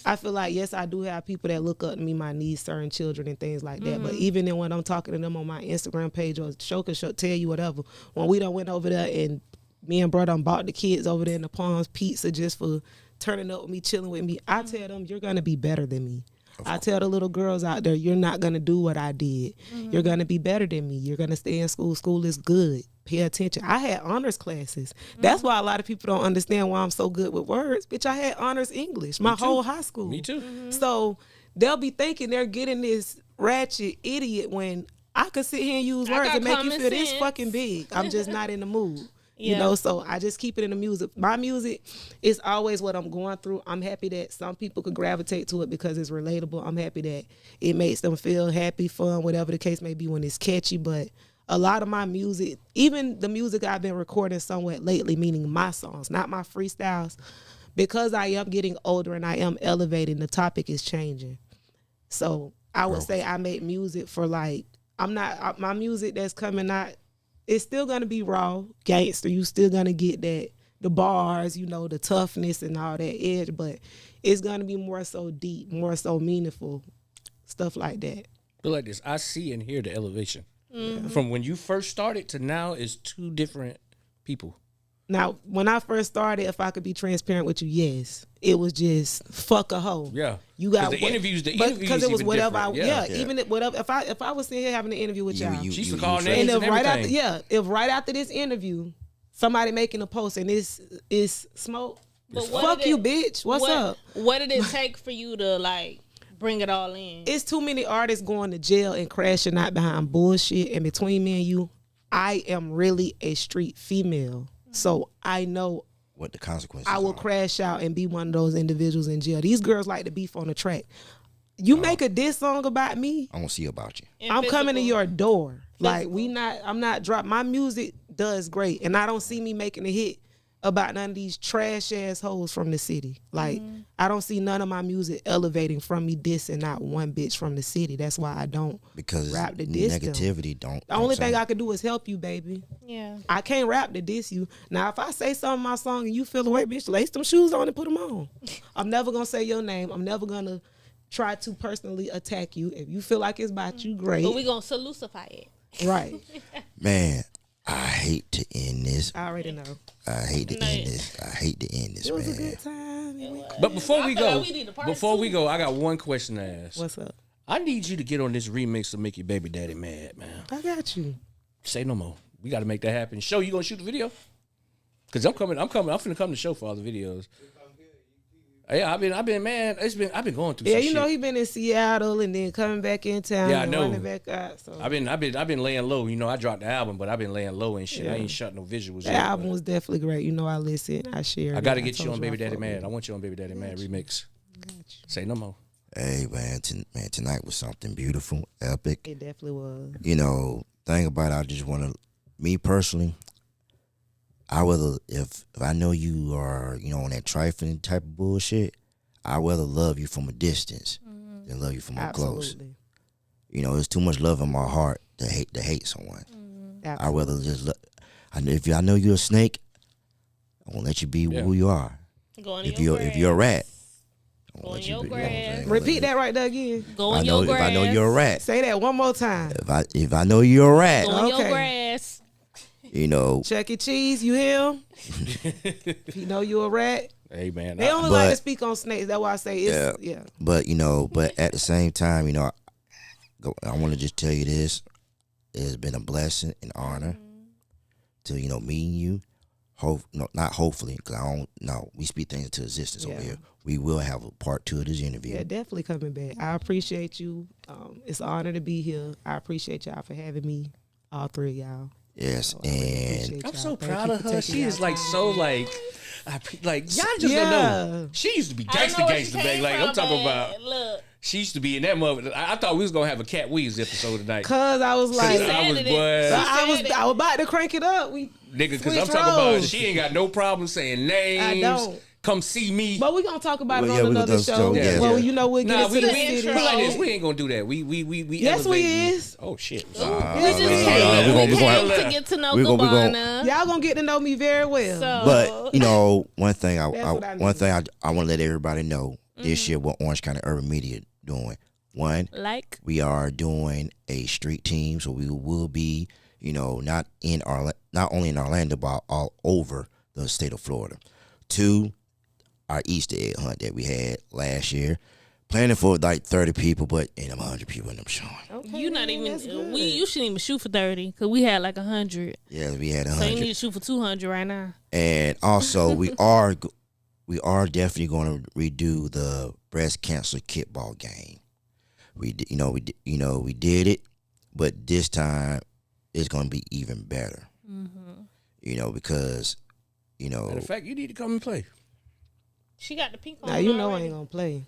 I feel like, yes, I do have people that look up to me, my niece, certain children and things like that. But even then when I'm talking to them on my Instagram page or show tell you whatever, when we done went over there and me and brother bought the kids over there in the Palms pizza just for turning up with me, chilling with me, I tell them, you're going to be better than me. I tell the little girls out there, you're not going to do what I did. You're going to be better than me. You're going to stay in school. School is good. Pay attention. I had honors classes. That's why a lot of people don't understand why I'm so good with words. Bitch, I had honors English my whole high school. Me too. So they'll be thinking they're getting this ratchet idiot when I could sit here and use words and make you feel this fucking big. I'm just not in the mood. You know, so I just keep it in the music. My music is always what I'm going through. I'm happy that some people could gravitate to it because it's relatable. I'm happy that it makes them feel happy, fun, whatever the case may be when it's catchy. But a lot of my music, even the music I've been recording somewhat lately, meaning my songs, not my freestyles, because I am getting older and I am elevating, the topic is changing. So I would say I make music for like, my music that's coming out, it's still gonna be raw, gangster. You still gonna get the bars, you know, the toughness and all that edge, but it's gonna be more so deep, more so meaningful, stuff like that. Look like this. I see and hear the elevation. From when you first started to now is two different people. Now, when I first started, if I could be transparent with you, yes, it was just fuck a hoe. Yeah, you got the interviews because it was whatever. Even whatever. If I was sitting here having an interview with y'all, she used to call names and if right after this interview, somebody making a post and this is smoke, fuck you, bitch. What's up? What did it take for you to like bring it all in? It's too many artists going to jail and crashing out behind bullshit. And between me and you, I am really a street female. So I know what the consequences I will crash out and be one of those individuals in jail. These girls like to beef on the track. You make a diss song about me, I won't see about you. I'm coming to your door. Like I'm not dropping. My music does great. And I don't see me making a hit about none of these trash ass hoes from the city. Like I don't see none of my music elevating from me dissing not one bitch from the city. That's why I don't rap to diss negativity them. The only thing I can do is help you, baby. Yeah. I can't rap to diss you. Now if I say something in my song and you feel away, bitch, lace them shoes on and put them on. I'm never gonna say your name. I'm never gonna try to personally attack you. If you feel like it's about you, great. But we gonna salusify it. Right. Man, I hate to end this. I already know. I hate to end this. I hate to end this, It was man. a good time. But before we go, like we I got one question to ask. What's up? I need you to get on this remix to make your baby daddy mad, man. I got you. Say no more. We got to make that happen. Show you gonna shoot the video? Cause I'm finna come to the show for all the videos. Yeah, I've been man. I've been going through. Yeah, some you know shit. he been in Seattle and then coming back in town. Yeah, I and know. running back out. So I've been laying low. You know, I dropped the album, but I've been laying low and shit. Yeah. I ain't shot no visuals. the yet, album but was definitely great. You know, I listened, I shared. I got to it. get you told on Baby I Daddy fuck with Mad. I it. want you on Baby Daddy Mad remix. Say no more. Hey man, tonight was something beautiful, epic. It definitely was. You know, thing about it, I just want to, me personally, I rather if I know you are, you know, on that trifling type of bullshit, I rather love you from a distance than love you from up close. Absolutely. You know, there's too much love in my heart to hate someone. I Absolutely. rather just if I know you're a snake, I won't let you be who you are. Go in If your you're a rat, I Go won't in let your you be. You know what I'm grass. saying? Repeat that right there again. Go I in know your grass. if I know you're a rat. Say that one more time. If I know you're a rat, Go in your Okay. grass. you know. Chuck E. Cheese, you hear him? If you know you a rat. Hey man, They only like to But- speak on snakes. That's why I say it's yeah. But you know, but at the same time, you know, I want to just tell you this: it has been a blessing and honor to meeting you. Not hopefully, because I don't know. We speak things into existence over Yeah. here. We will have a part 2 of this interview. Yeah, definitely coming back. I appreciate you. It's an honor to be here. I appreciate y'all for having me, all three of y'all. Yes, I really and appreciate I'm y'all. so Thank proud you of for her. taking She y'all is like time. so y'all just don't know. Yeah. She used to be I don't know gangsta where she came back. Like I'm from, talking but about. Look, She used to be in that mother. I thought we was gonna have a Cat Weaves episode tonight. Cause I was like, said I was it. boy, I was about to crank it up. nigga, because I'm switch talking about roles. she ain't got no problem saying names. I don't. Come see me. But we gonna talk about Well, it yeah, on we another gonna show. do- yeah. Well, you know we'll get Nah, into we the ain't city. put it like this. shit. We ain't gonna do that. We Yes, we elevating. is. Oh shit. we just no, came, no, we we came gonna- to get to know we gonna- Gabbana. Y'all gonna get to know me very well. So, But you know, one thing I That's what I want need. to let everybody know this year what Orange County Urban Media doing. One, like, we are doing a street team, so we will be, not only in Orlando, but all over the state of Florida. Two, our Easter egg hunt that we had last year, planning for like 30 people, but ain't 100 people in them showing. Okay, you not man, even. that's good. You shouldn't even shoot for 30 because we had like 100. Yeah, we had So you 100, need to shoot for 200 right now. and also we are definitely going to redo the breast cancer kickball game. We did it, but this time it's going to be even better. Because Matter of fact, you need to come and play. She got the pink on. Now you know I already. ain't gonna play.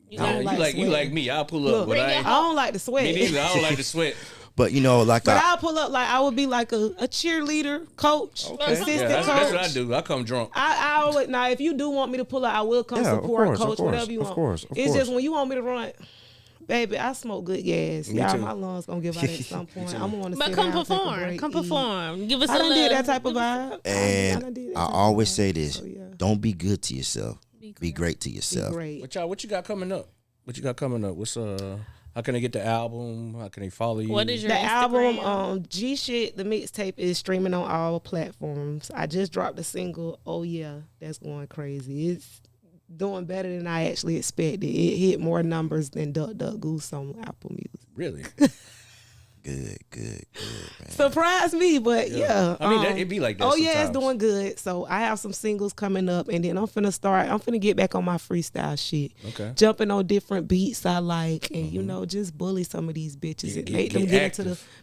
You I got don't You like like sweating. me. I'll pull up, Look, but I I ain't. don't like to sweat. Me neither. I don't like to sweat. But like But I'll pull up like I would be like a cheerleader, coach, assistant Yeah, that's coach. what I do. I come drunk. I always now if you do want me to pull up, I will come Yeah, of support, course, of coach, course, whatever you of want. course, of It's course. just when you want me to run, baby, I smoke good gas. Me Y'all, too. my lungs gonna give out at some point. I'm gonna want to But sit come down, take a perform. break, Come eat. perform. Give us I a done little. did that type of vibe. I and done did that I type of always vibe. say this: So, yeah. don't be good to yourself. Be great to Be yourself. great. What you got coming up? What you got coming up? What's how can they get the album? How can they follow you? What is your The Instagram? album, G Shit, the mixtape is streaming on all platforms. I just dropped a single. Oh yeah, that's going crazy. It's doing better than I actually expected. It hit more numbers than Duck Duck Goose on Apple Music. Really? Good, man. Surprised me, but yeah. I mean, it'd be like that Oh yeah, it's sometimes. doing good. So I have some singles coming up, and then I'm finna get back on my freestyle shit. Okay. Jumping on different beats I like, and just bully some of these bitches and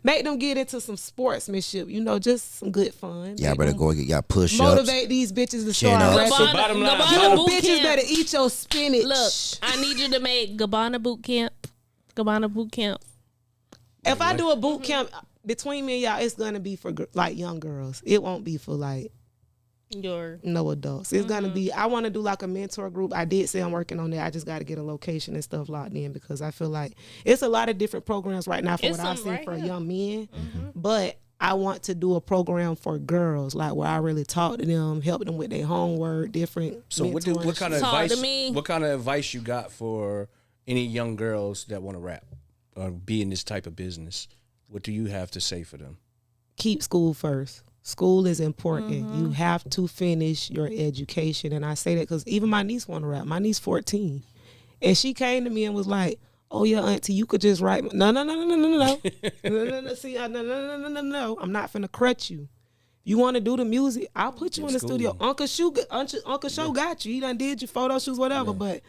make them get into some sportsmanship. Just some good fun. Y'all Make better them go get y'all push ups. motivate these bitches to Chin start up. rapping. So bottom line, Gabbana bottom- boot Bitches camp. better eat your spinach. Look, I need you to make Gabbana boot camp. Gabbana boot camp. If I do a boot camp between me and y'all, it's gonna be for like young girls. It won't be for like no adults. It's gonna be. I want to do like a mentor group. I did say I'm working on that. I just got to get a location and stuff locked in because I feel like it's a lot of different programs right now for It's what I've some seen right for here. young men. But I want to do a program for girls, like where I really talk to them, help them with their homework, different. So what kind of Talk to advice? me. What kind of advice you got for any young girls that want to rap or be in this type of business? What do you have to say for them? Keep school first. School is important. You have to finish your education. And I say that because even my niece want to rap. My niece 14. And she came to me and was like, oh, yeah, auntie, you could just write. No. See, no. I'm not finna crutch you. You want to do the music? I'll put you in the School. studio. Uncle Show got you. He done did your photo shoots, whatever. But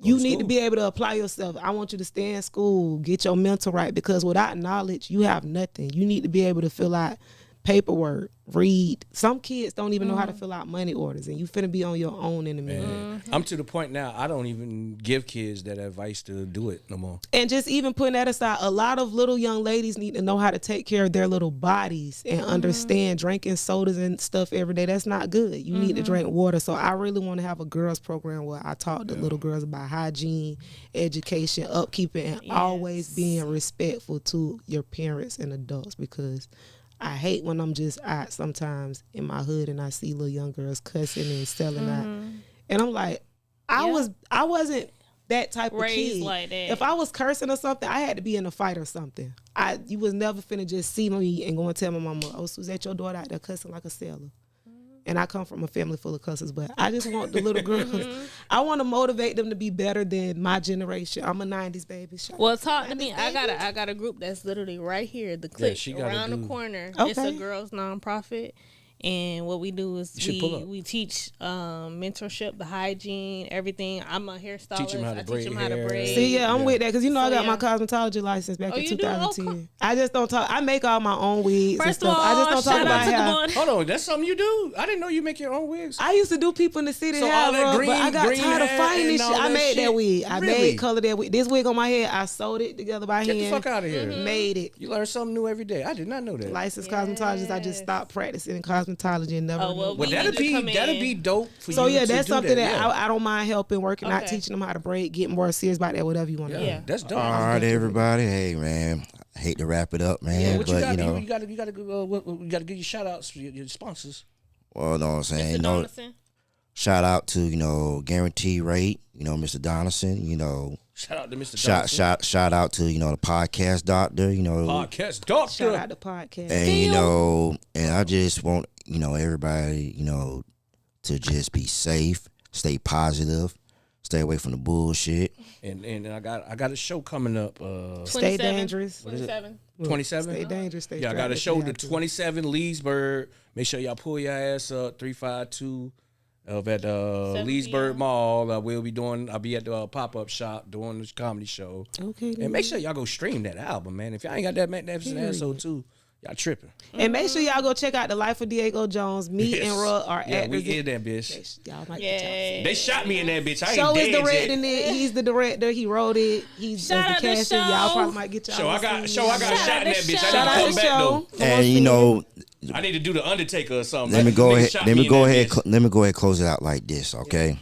you need to be able to apply yourself. I want you to stay in school, get your mental right, because without knowledge, you have nothing. You need to be able to fill out paperwork, read. Some kids don't even know how to fill out money orders, and you finna be on your own in a minute. I'm to the point now, I don't even give kids that advice to do it no more. And just even putting that aside, a lot of little young ladies need to know how to take care of their little bodies and understand drinking sodas and stuff every day. That's not good. You need to drink water. So I really want to have a girls program where I talk to little girls about hygiene, education, upkeeping, and always being respectful to your parents and adults, because I hate when I'm just out sometimes in my hood and I see little young girls cussing and selling out. And I'm like, I wasn't that type Raised of kid. like that. If I was cursing or something, I had to be in a fight or something. You was never finna just see me and go and tell my mama, oh, Suzette, your daughter out there cussing like a sailor. And I come from a family full of cussers, but I just want the little girls. I want to motivate them to be better than my generation. I'm a 90s baby. Well, talk to me. I got a group that's literally right here, the click around the corner. It's a girls nonprofit. And what we do is we teach mentorship, the hygiene, everything. I'm a hairstylist. Teach them how to braid. See, I'm with that, because I got my cosmetology license back in 2010. Okay. I just don't talk. I make all my own wigs First and stuff. of all, I just don't talk shout about out to hair. the Hold on, that's something you do? I didn't know you make your own wigs. I used to do people in the city So hair all that rub, green- but I got green tired of hair fighting and this all shit. I that made shit? that wig. I Really? made color that wig. This wig on my head, I sewed it together by Get hand. the fuck out of here. Made it. You learn something new every day. I did not know that. Licensed cosmetologist. I just stopped practicing cosmetology and never. well, Well, we that'd need to come be dope for So you yeah, to that's do something that yeah. I don't mind helping, working, not Okay. teaching them how to braid, getting more serious about that, whatever you want to do. Yeah, that's dope. All right, everybody. Hey, man. I hate to wrap it up, man, What but you you know, gotta give your shout outs to your sponsors. well, know what I'm saying. Mr. Donaldson. Shout out to Guarantee Rate, Mr. Donaldson, Shout out to Mr. shout out to the podcast doctor, Podcast Doctor. Shout out to podcast. and and I just want everybody to just be safe, stay positive, stay away from the bullshit. And I got a show coming up. Stay dangerous. 27. 27. Stay dangerous. Stay Yeah, I got a strapped show if you the have to. 27 Leesburg. Make sure y'all pull your ass up 352 of at Leesburg PM. Mall. I'll be at the pop-up shop doing this comedy show. Okay. And make sure y'all go stream that album, man. If y'all ain't got that Magnificent Asshole too, y'all tripping. And make sure y'all go check out The Life of Diego Jones. Me and Rug are Yeah, actors. we in that bitch. Y'all might Yeah. They shot me in that bitch. I ain't Show is dead yet. directing it. He's the director. He wrote it. He's Shout the out to casting. Y'all Show. probably might get y'all. Show I got shot in that bitch. Shout I out need to to come back though. Show. And I need to do the Undertaker or something. let me go Nigga ahead. shot Let me me in go that ahead. bitch. Let me go ahead. Close it out like this, okay?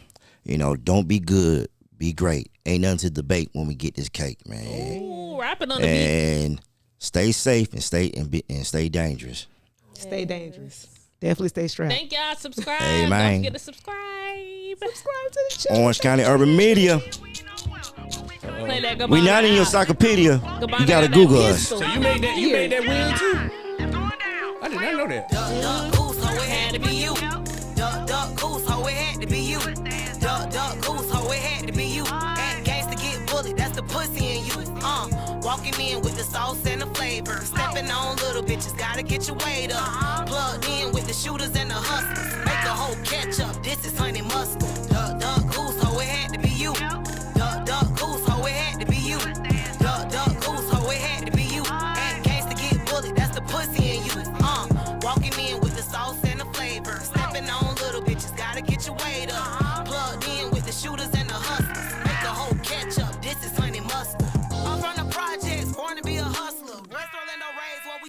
Don't be good. Be great. Ain't nothing to debate when we get this cake, man. Ooh, rapping on the beat. And stay safe and stay dangerous. Stay dangerous. Definitely stay strapped. Thank y'all. Subscribe. Hey, man. Don't forget to subscribe. Subscribe to the channel. Orange County Urban Media. Play that Gabbana We not in your out. encyclopedia. Gabbana You gotta got that Google us. pistol. So you made that wig too? I did not know that. Duck, goose, ho, it had to be you. Duck, goose, ho, it had to be you. Duck, goose, ho, it had to be you. Act gangsta, get bullied, that's the pussy in you. Walking in with the sauce and the flavor. Stepping on little bitches, gotta get your weight up. Plugged in with the shooters and the hustlers. Make a